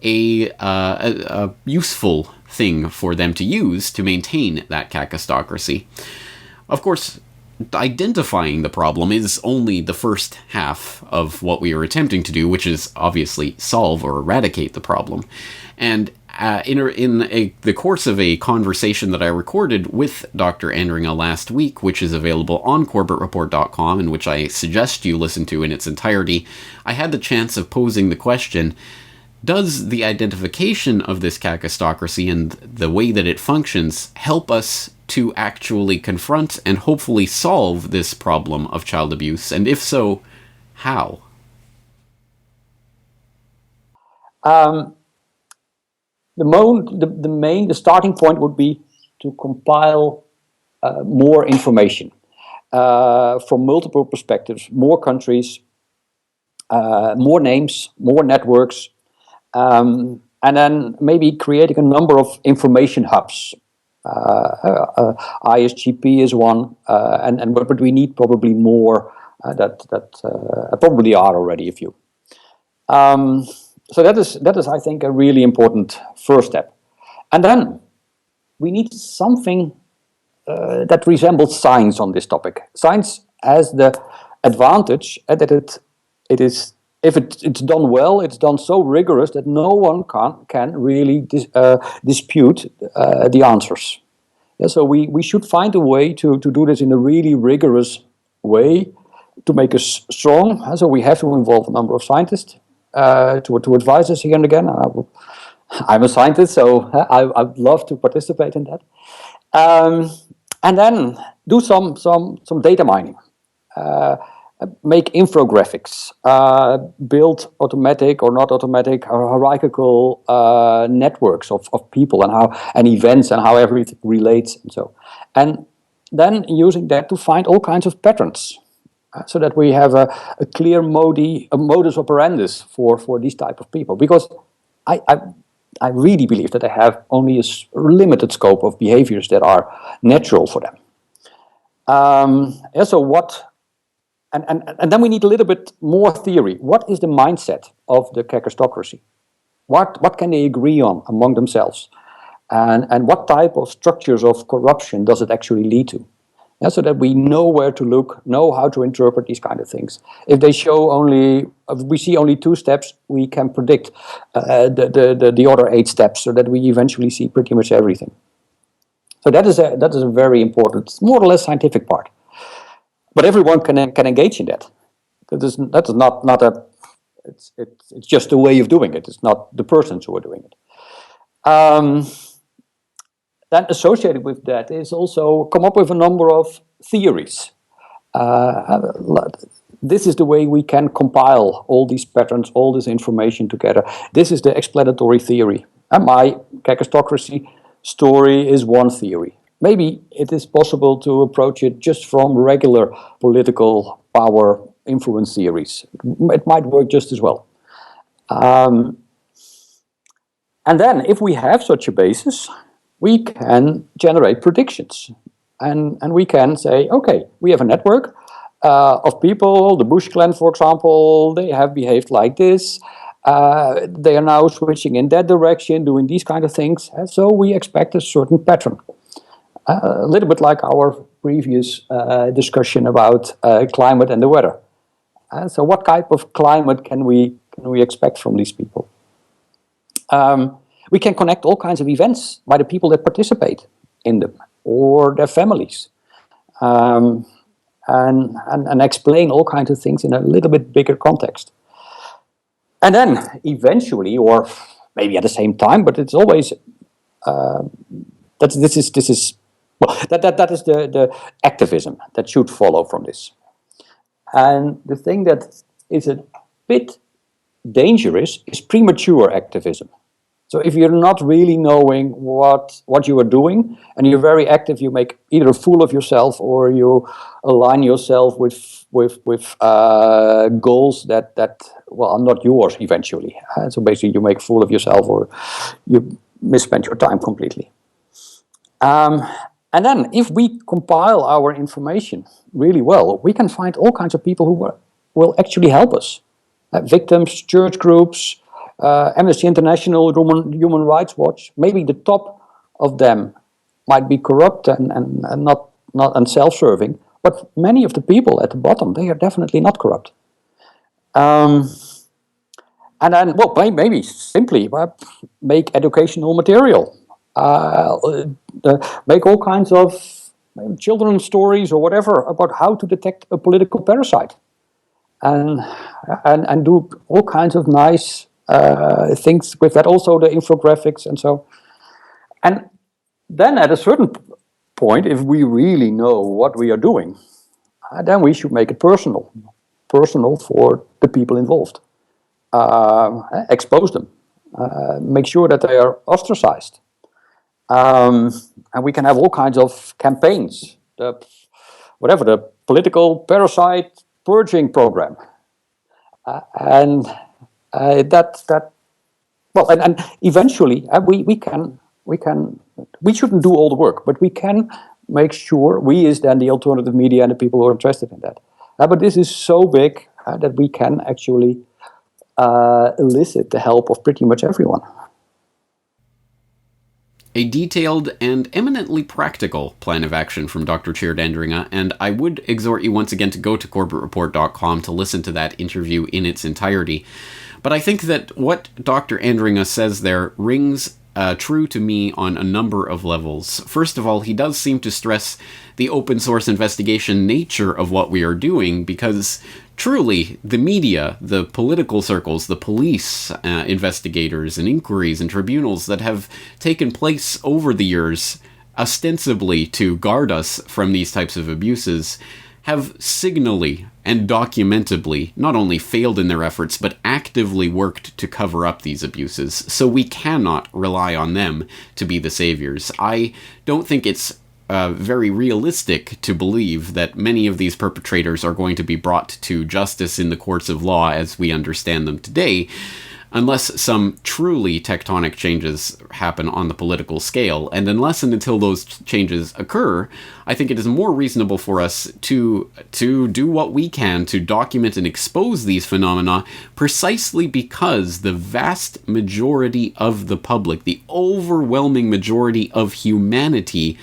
a useful thing for them to use to maintain that kakistocracy. Of course, identifying the problem is only the first half of what we are attempting to do, which is obviously solve or eradicate the problem. And in the course of a conversation that I recorded with Dr. Andringa last week, which is available on CorbettReport.com, and which I suggest you listen to in its entirety, I had the chance of posing the question, does the identification of this kakistocracy and the way that it functions help us to actually confront and hopefully solve this problem of child abuse? And if so, how? The starting point would be to compile more information from multiple perspectives, more countries, more names, more networks, and then maybe creating a number of information hubs. ISGP is one, but we need probably more that probably are already a few. So that is, I think, a really important first step. And then we need something that resembles science on this topic. Science has the advantage that it is, if it's done well, it's done so rigorous that no one can really dispute the answers. Yeah, so we should find a way to do this in a really rigorous way to make us strong. So we have to involve a number of scientists to advise us here and again. I'm a scientist, so I'd love to participate in that. And then do some data mining. Make infographics, build automatic or not automatic or hierarchical networks of people and events and how everything relates and so. And then using that to find all kinds of patterns so that we have a clear modus operandus for these type of people. Because I really believe that they have only a limited scope of behaviors that are natural for them. So what... And then we need a little bit more theory. What is the mindset of the kakistocracy? What can they agree on among themselves? And what type of structures of corruption does it actually lead to? Yeah, so that we know where to look, know how to interpret these kind of things. If they show if we see only 2 steps, we can predict the other 8 steps, so that we eventually see pretty much everything. So that is a very important, more or less scientific part. But everyone can engage in that. That is not a. It's just a way of doing it. It's not the persons who are doing it. Then associated with that is also come up with a number of theories. This is the way we can compile all these patterns, all this information together. This is the explanatory theory. And my kakistocracy story is one theory. Maybe it is possible to approach it just from regular political power influence theories. It might work just as well. And then, if we have such a basis, we can generate predictions. And we can say, okay, we have a network of people, the Bush clan, for example, they have behaved like this. They are now switching in that direction, doing these kind of things. And so we expect a certain pattern. A little bit like our previous discussion about climate and the weather. So what type of climate can we expect from these people? We can connect all kinds of events by the people that participate in them. or their families, and explain all kinds of things in a little bit bigger context. And then eventually, or maybe at the same time, but it's always that is the activism that should follow from this. And the thing that is a bit dangerous is premature activism. So if you're not really knowing what you are doing, and you're very active, you make either a fool of yourself or you align yourself with goals that are not yours eventually. So basically you make a fool of yourself or you misspend your time completely. And then if we compile our information really well, we can find all kinds of people who will actually help us. Victims, church groups, Amnesty International, Human Rights Watch. Maybe the top of them might be corrupt and not self-serving, but many of the people at the bottom, they are definitely not corrupt. And then, well, maybe simply make educational material, make all kinds of children's stories or whatever about how to detect a political parasite, and do all kinds of nice things with that, also the infographics and so. And then at a certain point, if we really know what we are doing, then we should make it personal for the people involved. Expose them, make sure that they are ostracized. And we can have all kinds of campaigns, the political parasite purging program, and eventually we shouldn't do all the work, but we can make sure we is then the alternative media and the people who are interested in that. But this is so big that we can actually elicit the help of pretty much everyone. A detailed and eminently practical plan of action from Dr. Tjeerd Andringa, and I would exhort you once again to go to CorbettReport.com to listen to that interview in its entirety. But I think that what Dr. Andringa says there rings true to me on a number of levels. First of all, he does seem to stress the open source investigation nature of what we are doing, because truly the media, the political circles, the police investigators and inquiries and tribunals that have taken place over the years, ostensibly to guard us from these types of abuses, have signally and documentably not only failed in their efforts, but actively worked to cover up these abuses. So we cannot rely on them to be the saviors. I don't think it's very realistic to believe that many of these perpetrators are going to be brought to justice in the courts of law as we understand them today, unless some truly tectonic changes happen on the political scale. And unless and until those changes occur, I think it is more reasonable for us to do what we can to document and expose these phenomena, precisely because the vast majority of the public, the overwhelming majority of humanity,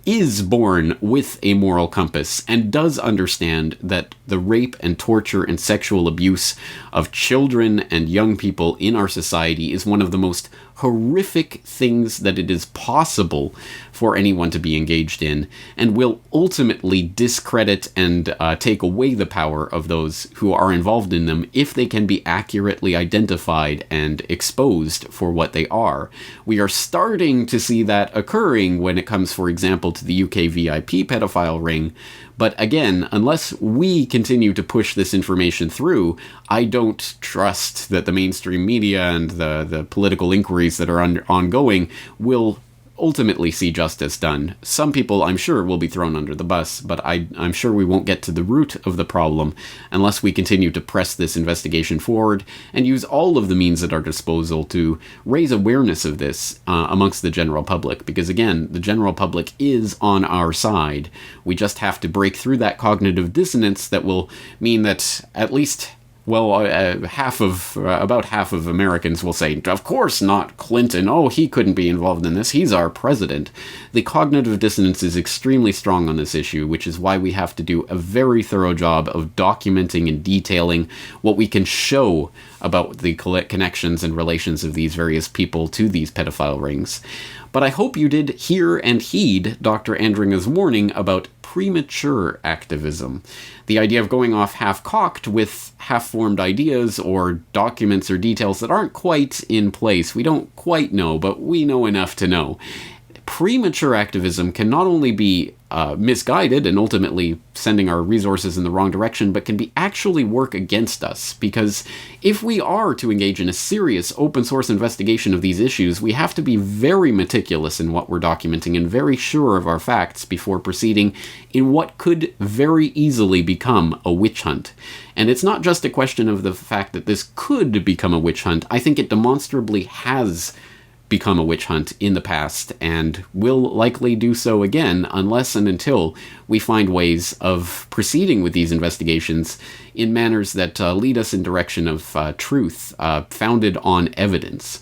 is born with a moral compass and does understand that the rape and torture and sexual abuse of children and young people in our society is one of the most horrific things that it is possible for anyone to be engaged in, and will ultimately discredit and take away the power of those who are involved in them if they can be accurately identified and exposed for what they are. We are starting to see that occurring when it comes, for example, to the UK VIP pedophile ring. But again, unless we continue to push this information through, I don't trust that the mainstream media and the political inquiries that are ongoing will ultimately see justice done. Some people, I'm sure, will be thrown under the bus, but I'm sure we won't get to the root of the problem unless we continue to press this investigation forward and use all of the means at our disposal to raise awareness of this amongst the general public. Because again, the general public is on our side. We just have to break through that cognitive dissonance that will mean that at least Well, about half of Americans will say, of course not Clinton. Oh, he couldn't be involved in this. He's our president. The cognitive dissonance is extremely strong on this issue, which is why we have to do a very thorough job of documenting and detailing what we can show about the connections and relations of these various people to these pedophile rings. But I hope you did hear and heed Dr. Andringa's warning about premature activism. The idea of going off half-cocked with half-formed ideas or documents or details that aren't quite in place. We don't quite know, but we know enough to know. Premature activism can not only be misguided and ultimately sending our resources in the wrong direction, but can be actually work against us. Because if we are to engage in a serious open source investigation of these issues, we have to be very meticulous in what we're documenting and very sure of our facts before proceeding in what could very easily become a witch hunt. And it's not just a question of the fact that this could become a witch hunt. I think it demonstrably has become a witch hunt in the past and will likely do so again unless and until we find ways of proceeding with these investigations in manners that lead us in direction of truth, founded on evidence.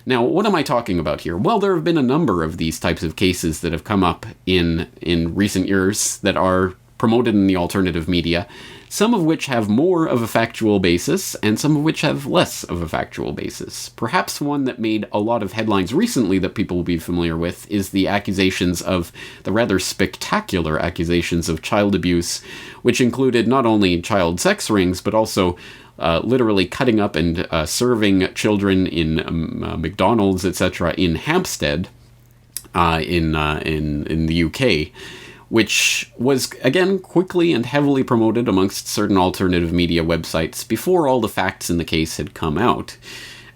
Now, what am I talking about here? Well, there have been a number of these types of cases that have come up in recent years that are promoted in the alternative media, some of which have more of a factual basis, and some of which have less of a factual basis. Perhaps one that made a lot of headlines recently that people will be familiar with is the rather spectacular accusations of child abuse, which included not only child sex rings, but also literally cutting up and serving children in McDonald's, etc., in Hampstead, in the UK. Which was, again, quickly and heavily promoted amongst certain alternative media websites before all the facts in the case had come out.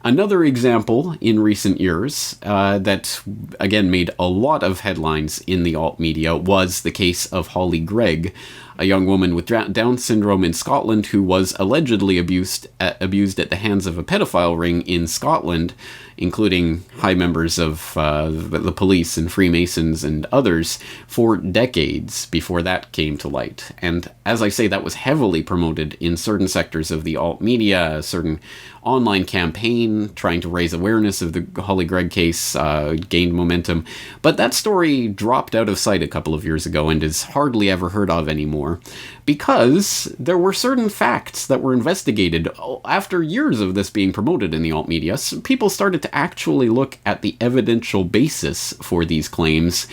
Another example in recent years that, again, made a lot of headlines in the alt media was the case of Holly Greig, a young woman with Down syndrome in Scotland who was allegedly abused at the hands of a pedophile ring in Scotland, including high members of the police and Freemasons and others, for decades before that came to light. And as I say, that was heavily promoted in certain sectors of the alt media, a certain online campaign trying to raise awareness of the Holly Greig case gained momentum. But that story dropped out of sight a couple of years ago and is hardly ever heard of anymore, because there were certain facts that were investigated after years of this being promoted in the alt media. So people started to actually look at the evidential basis for these claims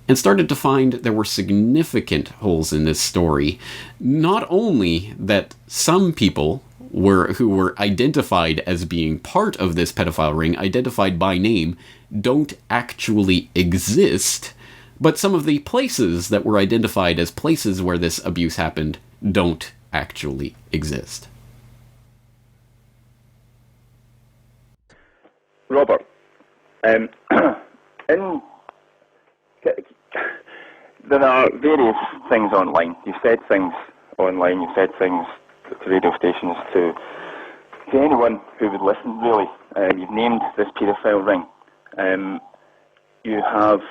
and started to find there were significant holes in this story. Not only that some people who were identified as being part of this pedophile ring, identified by name, don't actually exist, but some of the places that were identified as places where this abuse happened don't actually exist. Robert, there are various things online. You've said things online, you've said things to radio stations, to anyone who would listen, really. You've named this paedophile ring. You have,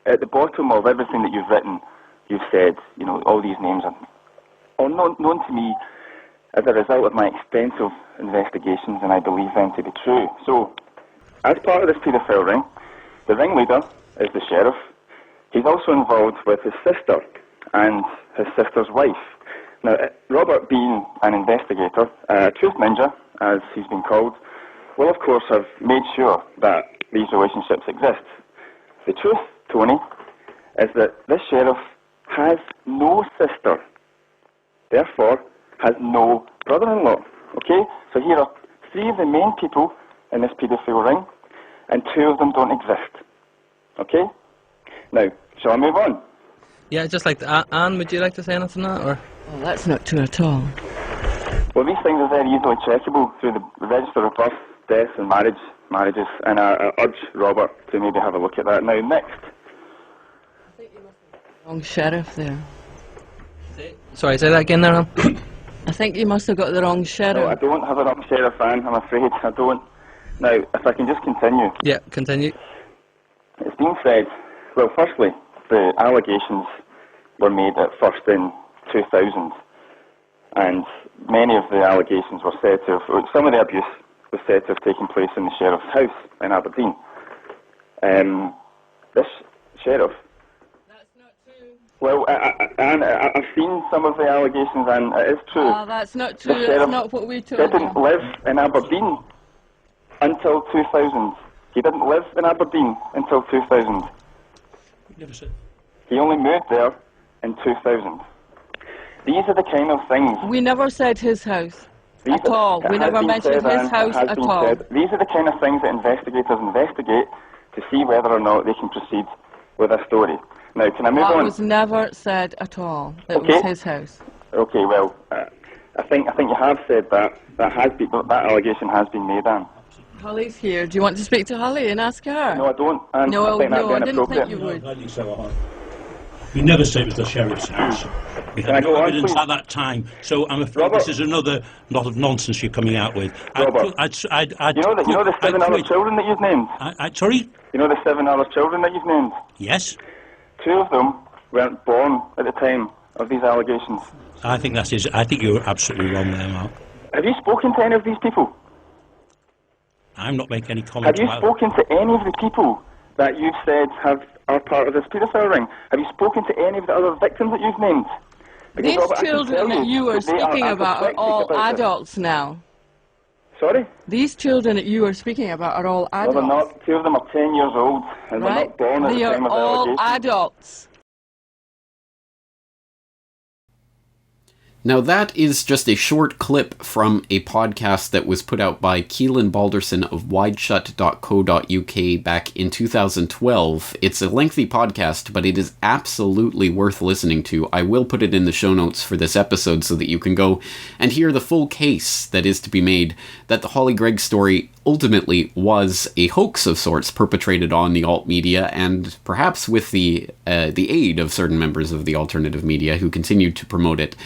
at the bottom of everything that you've written, you've said, all these names are known to me as a result of my extensive investigations, and I believe them to be true. So, as part of this paedophile ring, the ringleader is the sheriff. He's also involved with his sister and his sister's wife. Now, Robert, being an investigator, Truth Ninja, as he's been called, will of course have made sure that these relationships exist. The truth, Tony, is that this sheriff has no sister, therefore has no brother-in-law. Okay? So here are three of the main people in this paedophile ring, and two of them don't exist. Okay? Now, shall I move on? Yeah, just like that. Anne, would you like to say anything on that, or? Oh, that's not true at all. Well, these things are very easily checkable through the Register of Birth, Deaths and Marriages, and I urge Robert to maybe have a look at that. Now, next. Wrong sheriff there. Sorry, say that again there, Anne. I think you must have got the wrong sheriff. No, I don't have a wrong sheriff, Anne, I'm afraid. I don't. Now, if I can just continue. Yeah, continue. It's been said, well, firstly, the allegations were made at first in 2000. and many of the allegations were said to have, some of the abuse was said to have taken place in the sheriff's house in Aberdeen. This sheriff... That's not true. Well, I've seen some of the allegations, and it is true. That's not true. The That's not what we told didn't you. live in Aberdeen until 2000. He didn't live in Aberdeen until 2000. Never said. He only moved there in 2000. These are the kind of things... We never said his house at all. We never mentioned his house at all. These are the kind of things that investigators investigate to see whether or not they can proceed with a story. Now, can I move on? That was never said at all. It was his house. Okay, well, I think you have said that. That allegation has been made, Anne. Holly's here. Do you want to speak to Holly and ask her? No, I don't. I think I that'd be didn't think inappropriate. you would. I think so. We never said it was the sheriff's house. We Can I had go no on, evidence please? at that time, so I'm afraid this is another lot of nonsense you're coming out with. Robert, you know the 7 other children that you've named? Sorry? You know the 7 other children that you've named? Yes. 2 of them weren't born at the time of these allegations. I think I think you're absolutely wrong there, Mark. Have you spoken to any of these people? I'm not making any comment Have you spoken to any of the people that you've said are part of this paedophile ring? Have you spoken to any of the other victims that you've named? Because, These Robert, I can children tell that you are that they speaking about are apoplectic all about this. adults now. Sorry? These children that you are speaking about are all Well, adults. they're not. 2 of them are 10 years old, and they're Right? not born at They the are time of the all allegation. adults. Now, that is just a short clip from a podcast that was put out by Keelan Balderson of wideshut.co.uk back in 2012. It's a lengthy podcast, but it is absolutely worth listening to. I will put it in the show notes for this episode so that you can go and hear the full case that is to be made that the Holly Gregg story ultimately was a hoax of sorts perpetrated on the alt media, and perhaps with the aid of certain members of the alternative media who continued to promote it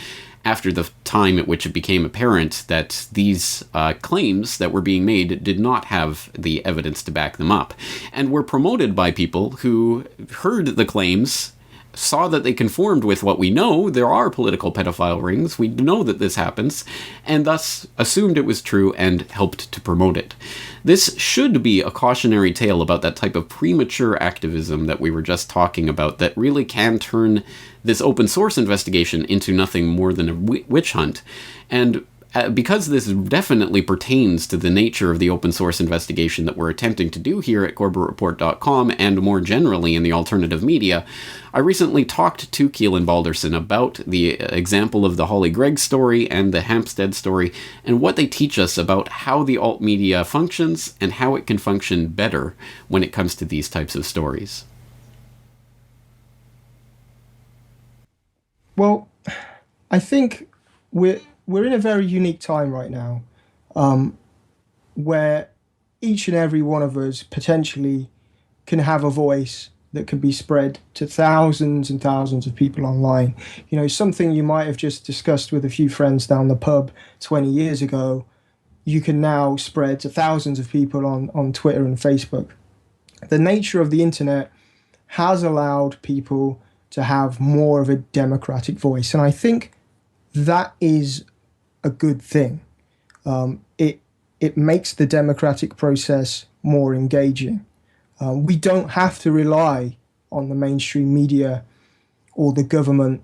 after the time at which it became apparent that these claims that were being made did not have the evidence to back them up, and were promoted by people who heard the claims, saw that they conformed with what we know. There are political pedophile rings. We know that this happens, and thus assumed it was true and helped to promote it. This should be a cautionary tale about that type of premature activism that we were just talking about that really can turn this open source investigation into nothing more than a witch hunt. And because this definitely pertains to the nature of the open source investigation that we're attempting to do here at CorbettReport.com and more generally in the alternative media, I recently talked to Keelan Balderson about the example of the Holly Gregg story and the Hampstead story and what they teach us about how the alt media functions and how it can function better when it comes to these types of stories. Well, I think we're in a very unique time right now, where each and every one of us potentially can have a voice that can be spread to thousands and thousands of people online. You know, something you might have just discussed with a few friends down the pub 20 years ago, you can now spread to thousands of people on Twitter and Facebook. The nature of the internet has allowed people to have more of a democratic voice, and I think that is a good thing. It makes the democratic process more engaging. We don't have to rely on the mainstream media or the government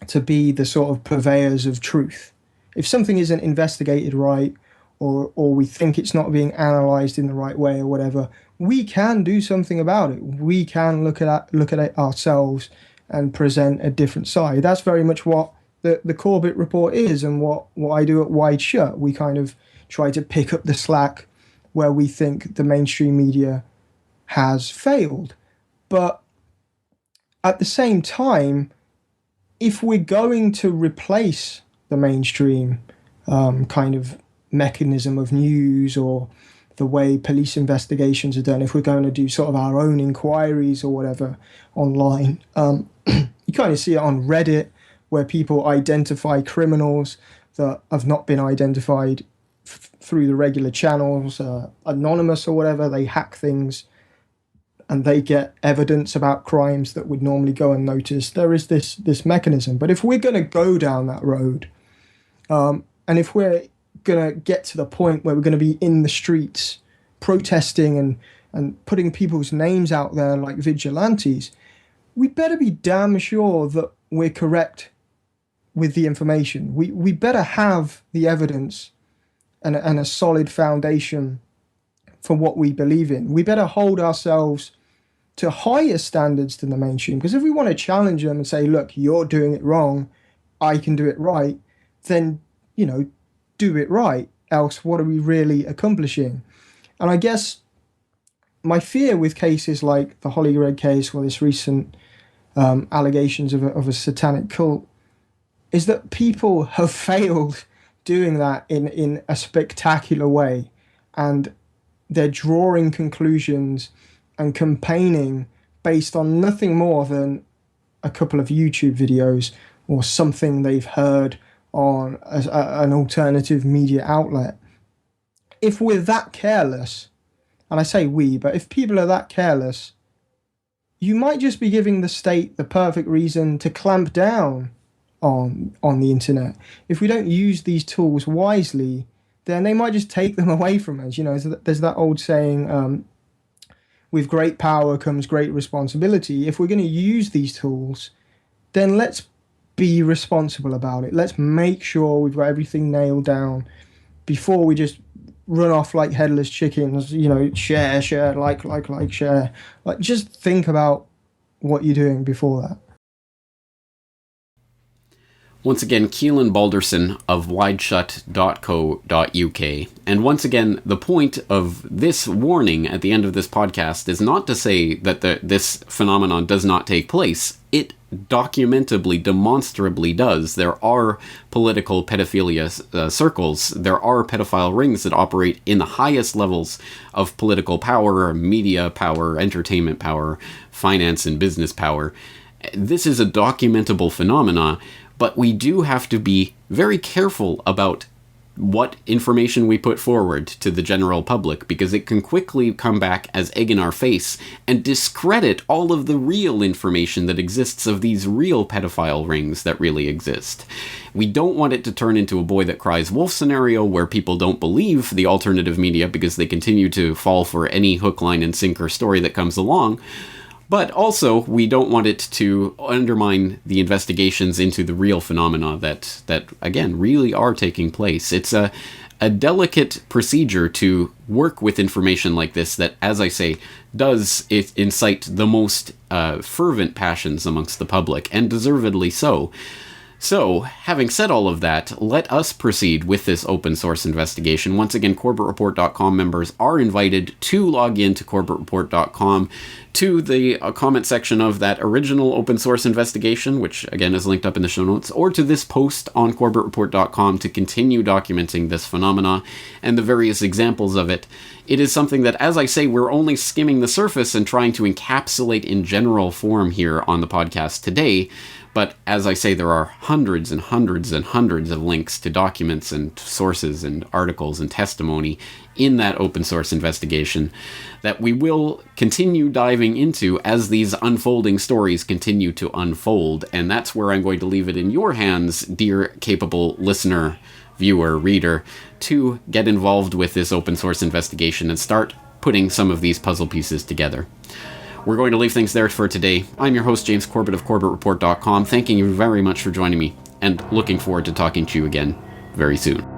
to be the sort of purveyors of truth. If something isn't investigated right, or we think it's not being analysed in the right way or whatever, we can do something about it. We can look at it ourselves and present a different side. That's very much what the Corbett Report is, and what I do at Wide Shut. We kind of try to pick up the slack where we think the mainstream media has failed. But at the same time, if we're going to replace the mainstream kind of mechanism of news or the way police investigations are done, if we're going to do sort of our own inquiries or whatever online, you kind of see it on Reddit, where people identify criminals that have not been identified through the regular channels, anonymous or whatever. They hack things and they get evidence about crimes that would normally go unnoticed. There is this mechanism. But if we're going to go down that road, And if we're going to get to the point where we're going to be in the streets protesting and putting people's names out there like vigilantes, we better be damn sure that we're correct with the information. We better have the evidence and a solid foundation for what we believe in. We better hold ourselves to higher standards than the mainstream, because if we want to challenge them and say, look, you're doing it wrong, I can do it right, then, do it right. Else, what are we really accomplishing? And I guess my fear with cases like the Holly Gregg case or this recent allegations of a satanic cult is that people have failed doing that in a spectacular way, and they're drawing conclusions and campaigning based on nothing more than a couple of YouTube videos or something they've heard on an alternative media outlet. If we're that careless, and I say we, but if people are that careless, you might just be giving the state the perfect reason to clamp down on the internet. If we don't use these tools wisely, then they might just take them away from us. There's that old saying, with great power comes great responsibility. If we're going to use these tools, then let's be responsible about it. Let's make sure we've got everything nailed down before we just run off like headless chickens, share, like, share. Like, just think about what you're doing before that. Once again, Keelan Balderson of wideshut.co.uk. And once again, the point of this warning at the end of this podcast is not to say that this phenomenon does not take place. It documentably, demonstrably does. There are political pedophilia circles. There are pedophile rings that operate in the highest levels of political power, media power, entertainment power, finance and business power. This is a documentable phenomena. But we do have to be very careful about what information we put forward to the general public, because it can quickly come back as egg in our face and discredit all of the real information that exists of these real pedophile rings that really exist. We don't want it to turn into a boy that cries wolf scenario where people don't believe the alternative media because they continue to fall for any hook, line, and sinker story that comes along. But also, we don't want it to undermine the investigations into the real phenomena that again, really are taking place. It's a delicate procedure to work with information like this that, as I say, does incite the most fervent passions amongst the public, and deservedly so. So, having said all of that, let us proceed with this open source investigation. Once again, CorbettReport.com members are invited to log in to CorbettReport.com to the comment section of that original open source investigation, which again is linked up in the show notes, or to this post on CorbettReport.com to continue documenting this phenomena and the various examples of it. It is something that, as I say, we're only skimming the surface and trying to encapsulate in general form here on the podcast today. But as I say, there are hundreds and hundreds and hundreds of links to documents and sources and articles and testimony in that open source investigation that we will continue diving into as these unfolding stories continue to unfold. And that's where I'm going to leave it in your hands, dear capable listener, viewer, reader, to get involved with this open source investigation and start putting some of these puzzle pieces together. We're going to leave things there for today. I'm your host, James Corbett of CorbettReport.com, thanking you very much for joining me, and looking forward to talking to you again very soon.